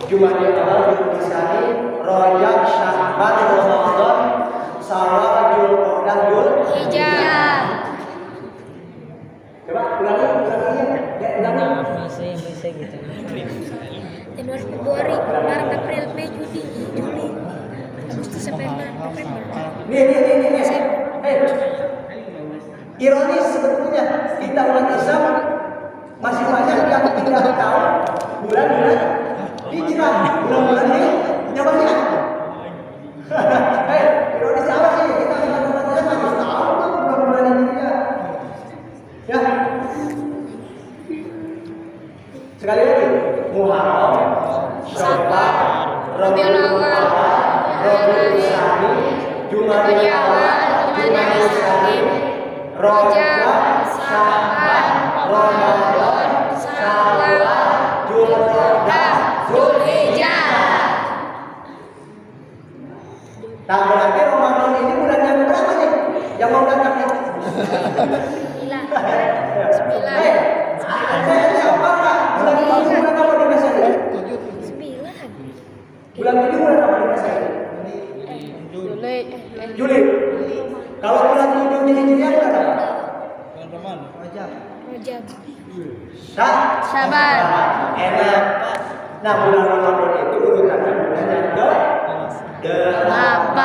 Jumadil Awal, Rabiul Tsani, Rajab, Sya'ban, Ramadan, Syawal, Dzulqa'dah, Hijrah. Coba ulangi. Masih gitu. Januari, Februari, Maret, April, Mei, Juni, Juli, Agustus, September, November. Nih. Ironis sebetulnya kita umat Islam masih banyak yang tidak tahu bulan-bulan Hijrah, bulan-bulan ini yang banyak. Ironis apa sih? Kita umat Islam harus tahu bulan-bulan Hijrah. Ya. Sekali lagi, Muharram, Syawal, Rabiul Awal, Rabiul Tsani, Jumadil Awal, Jumadil Tsani, Rajab, Sya'ban, Ramadan, Syawal, Dzulqa'dah, Dzulhijjah. Nah, berarti Ramadan ini bulan yang berapa nih? Yang mau datang nih? 9. Apa enggak? Bulan apa di Indonesia ini? 9. Bulan ini bulan apa di Indonesia ini? Juli. Kalau bulan Juni Hijriah bulan apa? Bulan Rajab. Syaban. Enak. Nah, bulan Ramadan itu urutannya bulan yang ke-8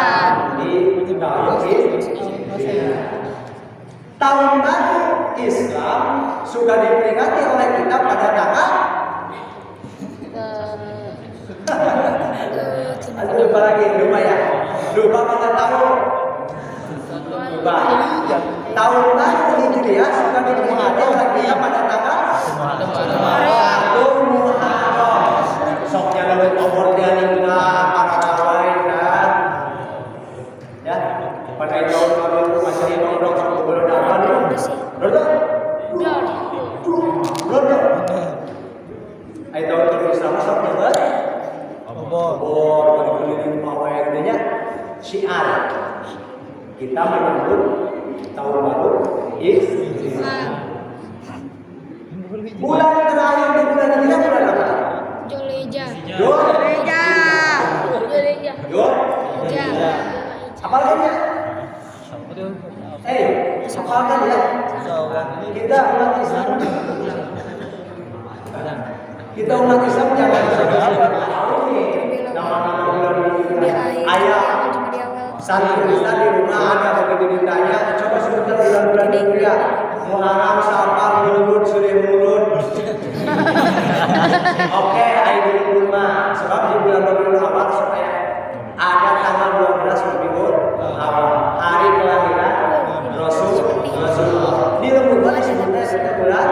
di tahun Hijriah. Tahun baru Islam sudah diperingati oleh kita pada tanggal lupa lagi, lupa pada tahun. Lupa. Tahun baru Hijriah sudah diperingati oleh kita pada tanggal 1 Muharram. Soknya lewat obor dia para kawan kan. Ya, pada tahun baru masih nongkrong sama belum dapat. Betul? Belum. Ayo tahun baru Islam soknya ber. Obor berkeliling pawai artinya syiar. Kita menyambut tahun baru Islam. Bulan terakhir di bulan ini bulan apa? Dzulhijjah. Apa lagi ya? Hafalkan ya. Kita umat Islam Kita umat Islam jangan tahu nih nama-nama bulan ini. Ayah santri Ustaz di rumah ada begitu ditanya, coba sebutan bulan-bulan Hijriah. Muharram, Syawal, Mulud, Sulimulud. Oke, ayo dulu mah. Sebab di bulan Rabiul Awal supaya ada tanggal 12 Rabiul Awal, hari kelahiran Rasulullah. Di Rabiul disebutnya satu bulan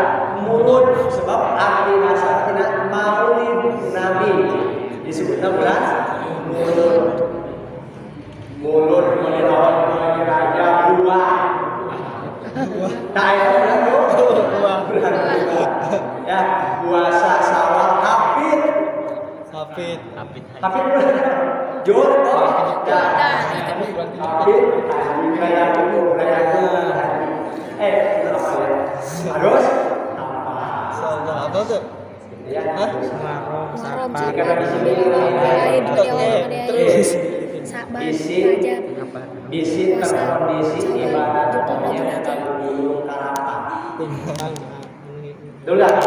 Mulud, sebab arti nasabnya Maulid Nabi. Disebutnya bulan Mulud. Mulud mulai awal mulai raja buah. Nah itu bulan bulan ya puasa Syawal Hafid Jur ya Hafid harus apa tuh? ya Muharram, karena di sini terus Sabar, Rajab, isi terkondisi ibadatnya dulu karapan dulu lah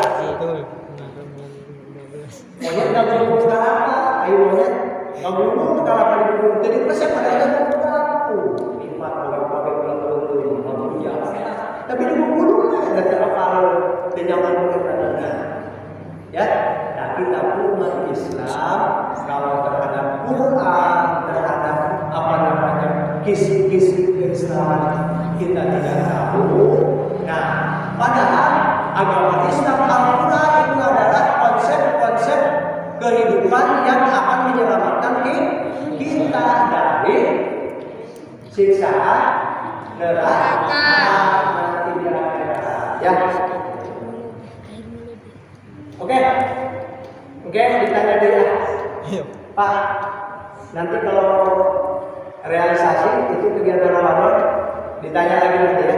monyet nggak belum karapan ayo monyet nggak belum karapan dulu jadi resep pada itu nikmat kalau pakai belum ya tapi dulu dulu ada terapal di zaman kita ya nah kita umat Islam kalau terhadap Quran terhadap apa namanya kisi-kisi keislaman kita tidak tahu. Nah, padahal agama Islam Al-Quran itu adalah konsep-konsep kehidupan yang akan menyelamatkan kita dari siksaan neraka. Ya. Oke, ditanya dia. Pak, nanti kalau realisasi itu kegiatan Ramadan ditanya lagi nanti ya.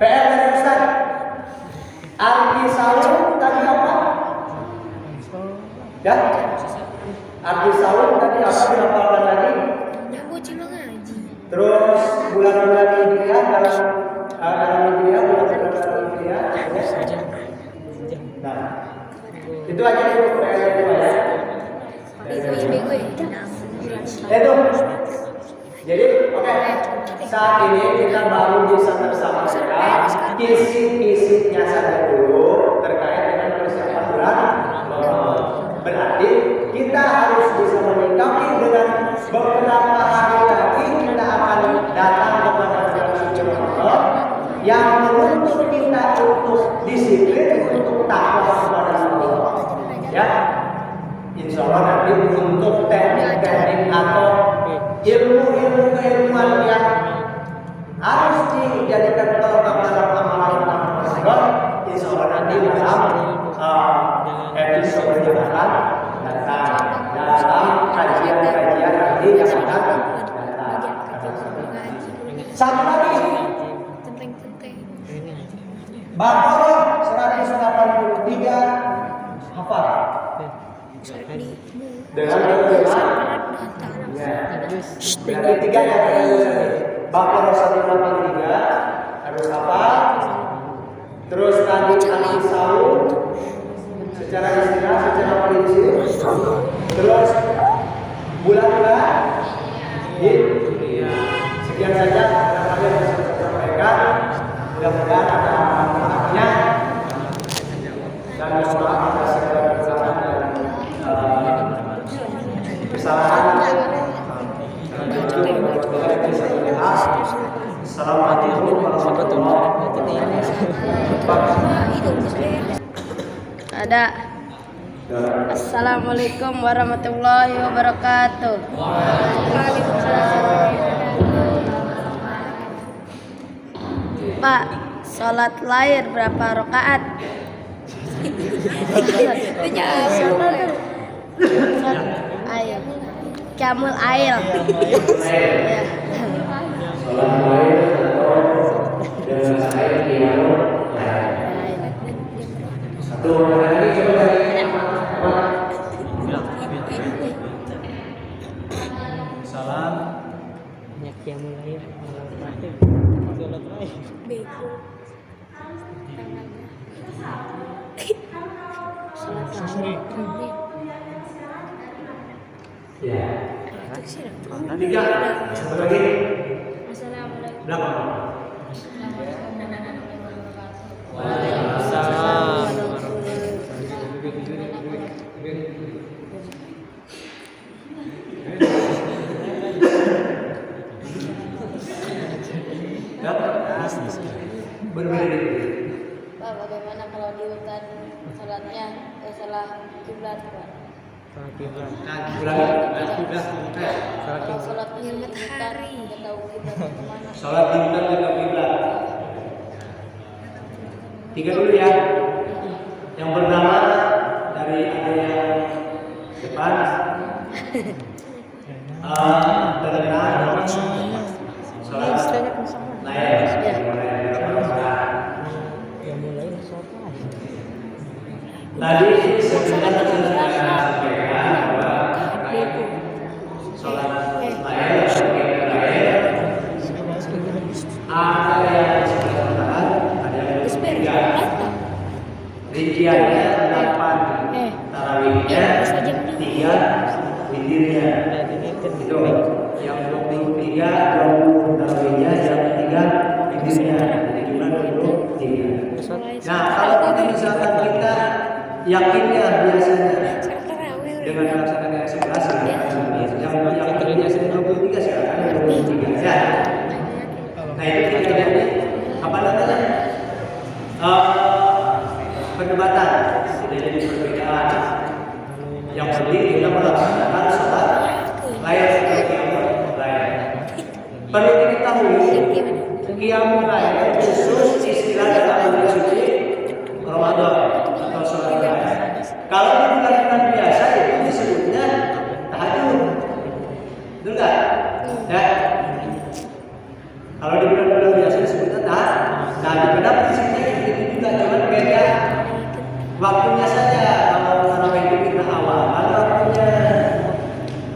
PR dari Ustaz. Arti sahur tadi apa? Ya? Arti sahur tadi apa dihafalkan lagi? Jago cuma ngaji. Terus bulan-bulan Hijriah dalam Hijriah bulan-bulan Hijriah. Nah, itu aja dulu PR itu ya. Bego ya. Itu. Jadi, oke. Saat ini kita baru bisa bersama-sama kisi-kisinya saja dulu terkait dengan persiapan bulan Ramadan. Berarti kita harus bisa menyikapi dengan beberapa hari lagi kita akan datang kepada bulan suci Ramadan yang menuntut kita untuk disiplin, untuk takwa kepada Allah. Ya. Insya Allah nanti untuk teknik-teknik atau ilmu-ilmu keilmuan yang harus dijadikan pelengkap dalam amalan Ramadan, insya Allah nanti dalam episode yang akan datang dalam kajian-kajian nanti yang akan datang. Satu lagi, Baqarah 183 hafal. Dengan yang ketiga ya Baqarah 183 harus hafal. Terus tadi ahli sahur secara istilah, secara prinsip. Terus bulan-bulan sekian saja barangkali yang bisa saya sampaikan. Mudah-mudahan ada manfaatnya dan maaf atas segala kesalahan dan kesalahan. Assalamualaikum warahmatullahi wabarakatuh. Ada. Assalamualaikum warahmatullahi wabarakatuh. Pak, sholat lahir berapa rakaat? Ayo, Kamul Ail. Sholat lain atau dengan air dialog satu orang lagi coba dari Salam. Banyak yang mulai sholat lahir. Bego. Ya. Itu sih. 3. Satu lagi. Assalamualaikum. Berapa? Waalaikumsalam. Ya. Berbeda. Pak, bagaimana kalau di hutan sholatnya salah kiblat, Pak? Salah kiblat. Kalau sholat di hutan Matahari. nggak tahu kiblat kemana. Sholat di hutan atau kiblat? 3 dulu ya. Yang pertama dari ada yang depan. Terkenal sholat tadi sebenarnya sudah saya sampaikan bahwa sholat layar ada yang sebenarnya ada yang 3 rinciannya 8 tarawihnya 3 witirnya itu yang 23 tarawihnya yang 3 witirnya jadi jumlah 23. Nah kalau misalkan kita yakinnya biasanya dengan melaksanakan yang 11 yang biasanya 23 sekarang 23 ya. Nah itu kita jadi apa namanya perdebatan, sudah jadi perbedaan. Yang penting kita melaksanakan sholat layar seperti layar. Perlu diketahui qiyamul layl khusus istilah dalam bulan suci Ramadan atau sholat layar. Kalau di bulan biasa itu disebutnya tahajud, betul nggak? Ya. Kalau di bulan biasa disebutnya tahajud. Pada prinsipnya itu juga cuma beda waktunya saja. Kalau tarawih itu kita awalan waktunya.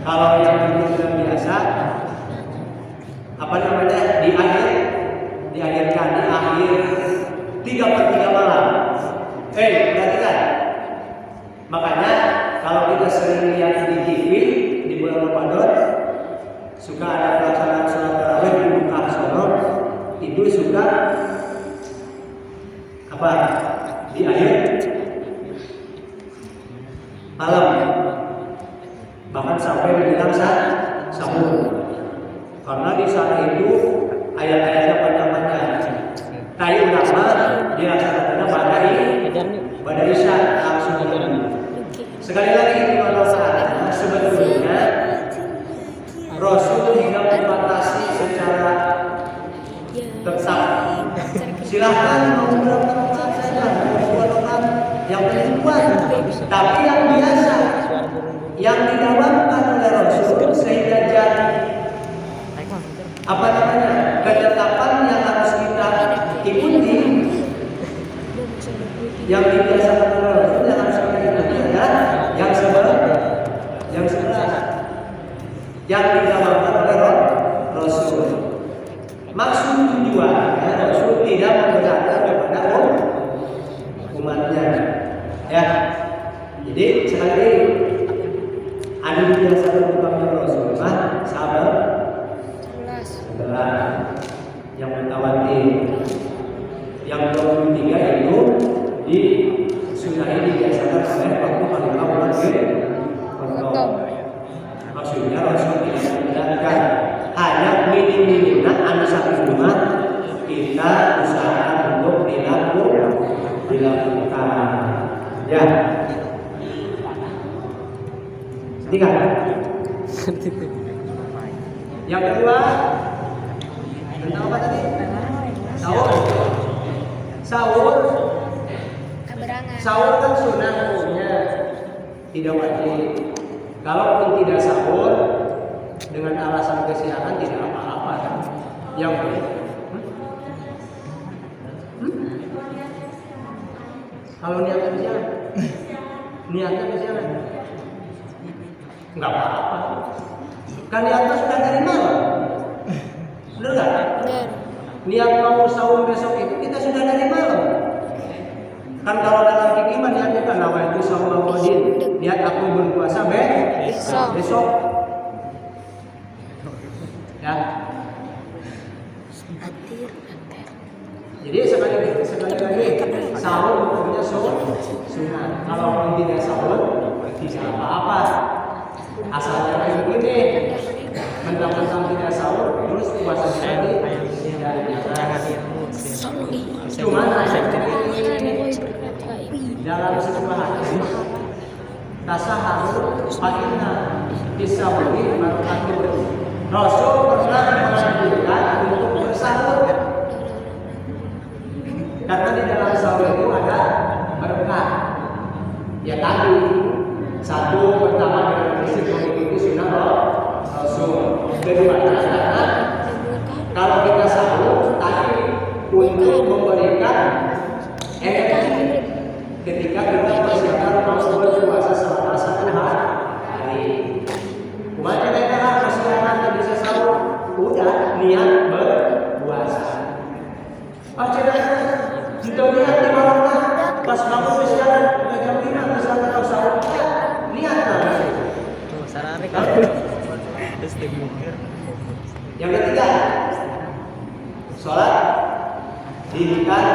Kalau yang di bulan biasa apa namanya diakhirkan di akhir 3/3 malam. Perhatikan. Makanya kalau kita sering lihat di TV di bulan Ramadan suka ada pelaksanaan sholat tarawih di Mekah sono, itu suka apa? Di akhir malam. Bahkan sampai menjelang sahur. Karena di sana itu ayat-ayatnya panjang-panjang. Tadi ulama dilaksanakan pada isya langsung. Sekali lagi sebetulnya Rasul tidak membatasi secara tetap. Silahkan mau berapa rakaat saja, mau 2 rakaat yang penting. Tapi yang biasa yang didawamkan oleh Rasul sehingga jadi apa namanya ketetapan yang harus kita ikuti, yang dibiasakan oleh Rasul yang harus kita ikuti adalah yang 11 yang didawamkan oleh Rasul. Maksud tujuannya Rasul tidak memberatkan kepada umatnya, ya. Jadi sekali lagi ada dibiasakan umatnya Rasul, sabar. Setelah yang mutawatir, yang 23 itu di sunnah ini biasakan oleh waktu paling awal Ramadan. Maksudnya Rasul tidak memberatkan, hanya minim-minimnya anu satu rumah kita usahakan untuk dilakukan. Ya. Tiga. Yang kedua tentang apa tadi? Sahur. Sahur kan sunnah hukumnya, tidak wajib. Kalaupun tidak sahur dengan alasan kesiangan tidak apa-apa kan? Yang kalau niatnya kesiangan, nggak apa-apa. Kan niatnya sudah dari malam, benar nggak? Niat mau sahur besok itu kita sudah dari malam. Kan kalau dalam fikih mah niatnya kan nawaitu shauma qadin, niat aku berpuasa besok. Ya. Jadi sekali lagi sahur hukumnya sunnah. Kalau tidak sahur tidak apa-apa. Asalnya kayak begini, mentang-mentang tidak sahur terus puasa tadi cuma dalam sebuah hadis tasahur fatina disawuri barakatuh. Rasul pernah menganjurkan untuk bersahur karena di dalam sahur itu ada berkah. Ya tadi satu pertama dengan prinsip mengikuti sunnah Rasul. Kedua karena kalau kita sahur tadi untuk memberikan energi ketika kita persiapkan mau berpuasa selama 1 hari. Bukan kita persiapan bisa sahur, udah niat berpuasa. Kita lihat di malam pas kamu berjalan ke jam 5 misalnya kau sahur, niat lah. Tuh, sarare kan. Terus dimukir. Yang ketiga, sholat dirikan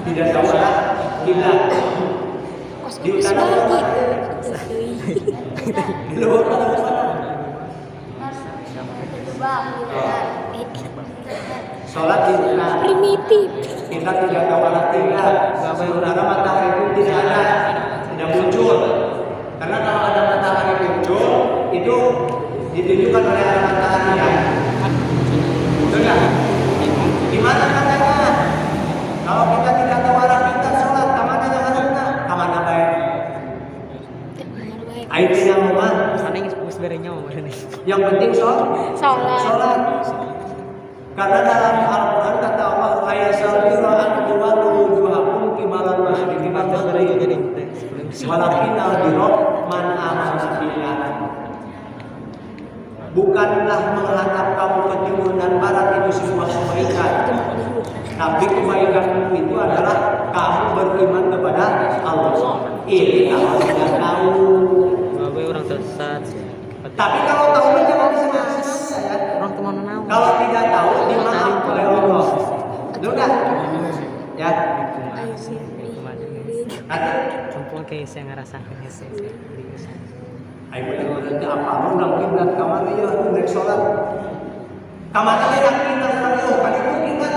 tidak tahu arah kiblat. Di utara di luar sholat dirikan. Primitif. Kita tidak tahu arah kiblat. Sementara matahari itu tidak muncul. Karena kalau ada matahari muncul, itu ditunjukkan oleh arah matahari ya. Betul nggak? Gimana katanya? Kalau kita tidak tahu arah kita sholat, kemana yang arahnya? Kemana baik? Ayo tidak mau. Sana yang sebenarnya mau ini. Yang penting sholat. Karena dalam Al-Quran kata Allah, ayat salbira al-quwatu wujuhakum kimalan masyriqi wal maghribi. Walakin al-birra man amana billah. Bukanlah menghadap kamu ke timur dan barat itu sebuah kebaikan, tapi kebaikan itu adalah kamu beriman kepada Allah. Ini kalau tidak tahu. Babe orang tersesat. Tapi kalau tahu jangan disengaja ya. Orang kemana mau? Kalau tidak tahu dimaaf oleh Allah. Sudah. Ya. Nanti Campur kayak saya ngerasakan ya saya. ayo berarti apa lu ulang kiblat kamar ya rek salat. Kamar ya kiblat kalau kan itu kiblat.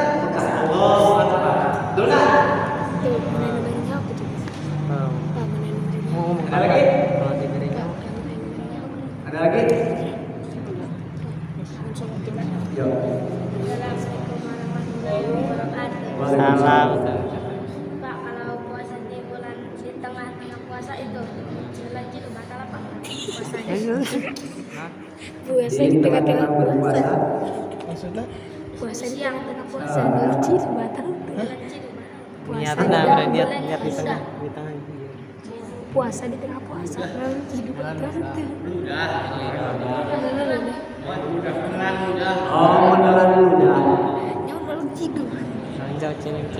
Allahu akbar. Sudah. Mau Ada lagi? Kalau diberinya. Ada lagi? Yo. Salam. Pak, kalau puasa di bulan di tengah-tengah puasa itu lanjut batal apa? Puasanya. Puasa di tengah-tengah puasa. Maksudnya? Puasa di tengah puasa. Lanjut batal. Niat Puasa nah, di niat tengah di tengah itu. puasa di tengah puasa. Lanjut batal. Oh, menelan dulu dah. Yang belum tidur. Lanjut channel itu.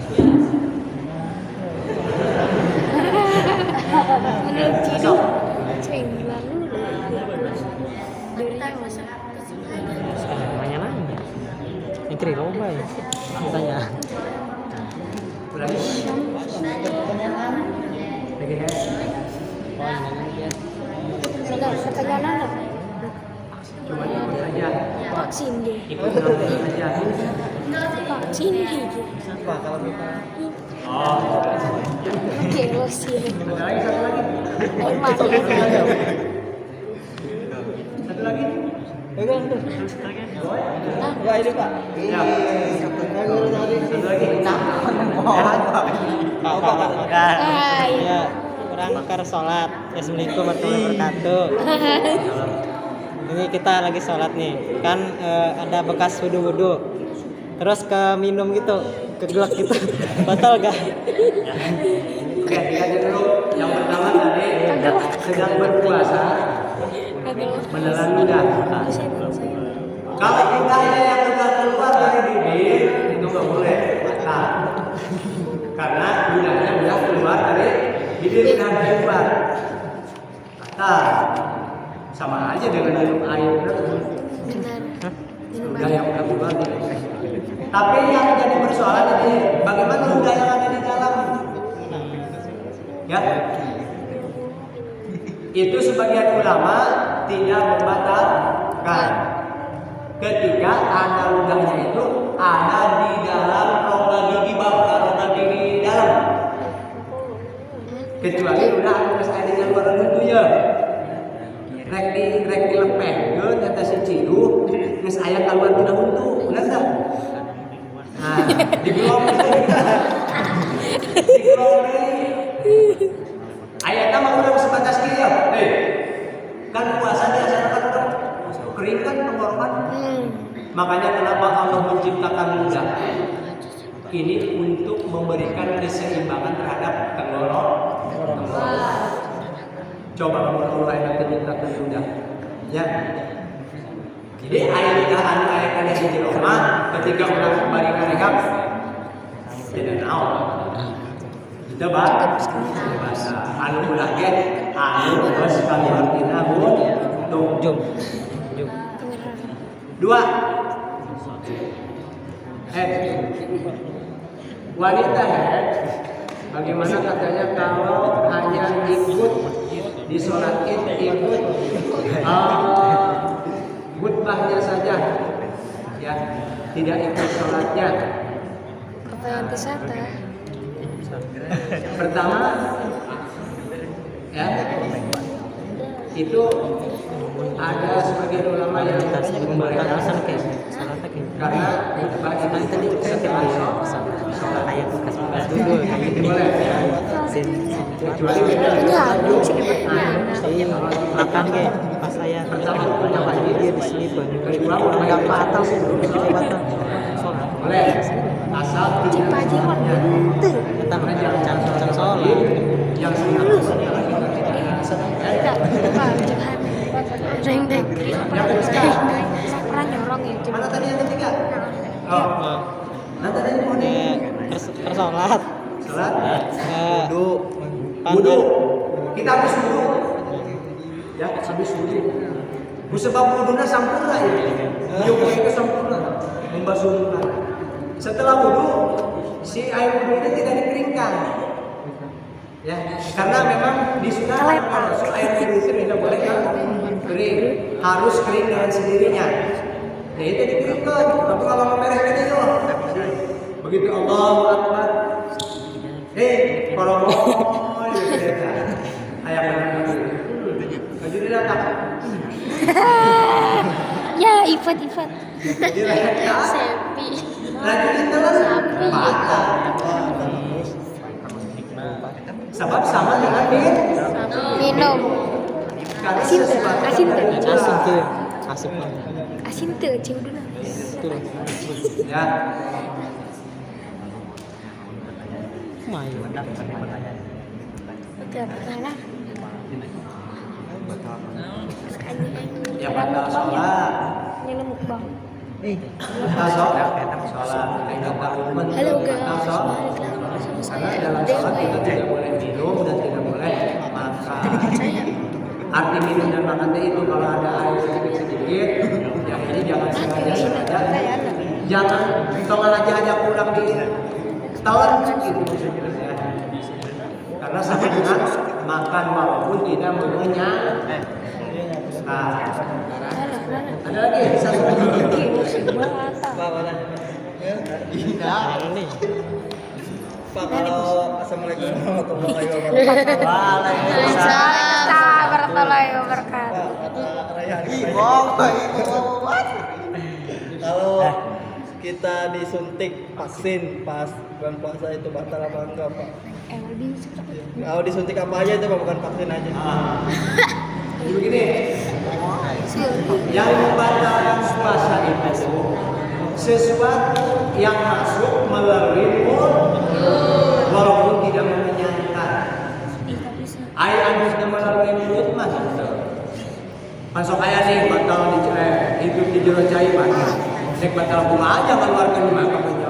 Menurut tidur. Cenglang dulu. Namanya nanya. Yang kiri loba ya. Aku tanya. Lagi. Lagi ya. Oh, ini dia. Enggak, pertanyaan apa? Coba ikut aja. Vaksin deh. Ikut nonton aja. Vaksin gitu. Siapa kalau kita? Oh. Jelas sih. Ada lagi satu lagi. Air mata. Satu lagi. Pegang tuh. Ya ini Pak. Ya. Satu lagi. Hai. Ya, kurang ker sholat. Assalamualaikum warahmatullahi wabarakatuh. Ini kita lagi sholat nih. Kan ada bekas wudhu. Terus ke minum gitu, kegelak gitu. Batal gak? Oke, lihat dulu. Yang pertama tadi sedang berpuasa menelan ludah. Kalau ludahnya yang sudah keluar dari bibir itu nggak boleh batal. Karena ludahnya sudah keluar bibir udah keluar. Nah, sama aja dengan minum air. Benar. Udah yang udah keluar. Tapi yang jadi persoalan ini bagaimana udah yang ada di dalam? Ya, itu sebagian ulama tidak membatalkan ketika ada ludahnya itu ada di dalam rongga gigi bawah, rongga gigi dalam, kecuali udah ada ada yang luar itu ya rek di lepeh ke nyata si cidu nges aya keluar udah untuk benar tak? Nah, digelom ayatnya mah udah sebatas kia. Kan puasa dia kan kering kan tenggorokan. Makanya kenapa Allah menciptakan ludah? Ini untuk memberikan keseimbangan terhadap tenggorokan. Coba kalau enak menciptakan ludah, ya. Jadi ayat-ayat yang di Roma ketika orang kembali ke rekap tidak tahu. Kita bahasa anu lagi anu bos kalian tidak jom. Dua. Wanita bagaimana katanya kalau hanya ikut di sholat id ikut khutbahnya saja, ya tidak ikut sholatnya. Apa yang disata? Pertama, ya itu ada sebagian ulama yang membolehkan karena khutbah itu setelah sholat ayat bekas dulu boleh, kecuali makan ke pas saya pertama dia di sini enggak batal sholat boleh asal Cipaji mah gitu. kita mengajarkan sholat yang Deng. Pernah nyorong ya. mana tadi yang ketiga? Oh, nah tadi yang mau persolat sholat wudu kita habis wudu ya habis wudu sebab wudunya sempurna ya wudu itu sempurna membasuh wudu setelah wudu si air wudu itu tidak dikeringkan ya karena memang disunahkan kalau air wudu itu tidak boleh kering harus kering dengan sendirinya ya itu dikeringkan tapi kalau memerahkan itu begitu Allahu Akbar kalau ayam baju dia datang Ya, Ifat. Sepi. lagi di dalam batal sebab sama dengan Minum. karena Asin tuh. Asin tuh, cium dulu. ya Oke, pertanyaan. ya batal sholat Ini mukbang. batal sholat Halo guys. batal sholat karena dalam sholat kita tidak boleh minum dan tidak boleh makan arti minum dan makan itu kalau ada air sedikit ya ini jangan sengaja jangan tongan aja pulang di telan gitu ya. Karena sama dengan makan walaupun tidak mengenyang. Nah, ada lagi satu lagi. Pak kalau assalamualaikum warahmatullahi wabarakatuh. Waalaikumsalam warahmatullahi wabarakatuh. Kalau kita disuntik vaksin pas bulan puasa itu batal apa enggak Pak? Kalau disuntik apa aja itu Pak, bukan vaksin aja. Jadi begini, yang membatalkan puasa itu sesuatu yang masuk melalui mulut walaupun tidak mengenyangkan. Air habis melalui mulut masuk. Masuk ayah nih batal hidup di jero cairan. Nek batal bunga aja keluarkan di mata punya.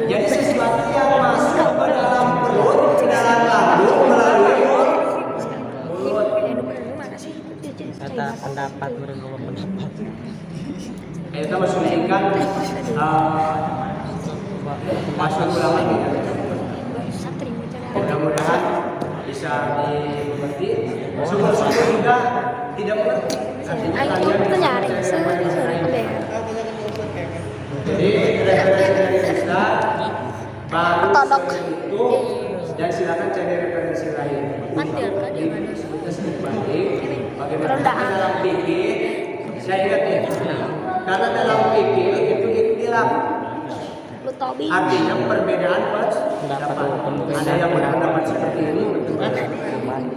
Jadi sesuatu yang masuk ke dalam perut, ke dalam lambung melalui mulut Masuk ulang lagi. Satri gitu. Mudah-mudahan bisa dimengerti. Syukur-syukur juga tidak mengerti. Artinya Ayo kalian kita nyari sore kebe. jadi referensi dari Ustaz baru Tolok. itu dan silakan cari referensi lain. Mantil kan dia mana? Kita sedikit balik bagaimana Rendaan. dalam fikih saya ingat ya karena dalam fikih itu ikhtilaf Lu tobi. artinya perbedaan pendapat. Ada yang berpendapat seperti ini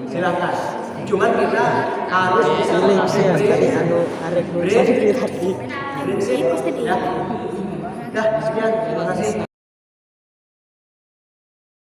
silakan. Cuman kita harus bisa Feeling sih ya, tadi anu arek dulu tadi. prinsip ya. Dah sekian terima kasih.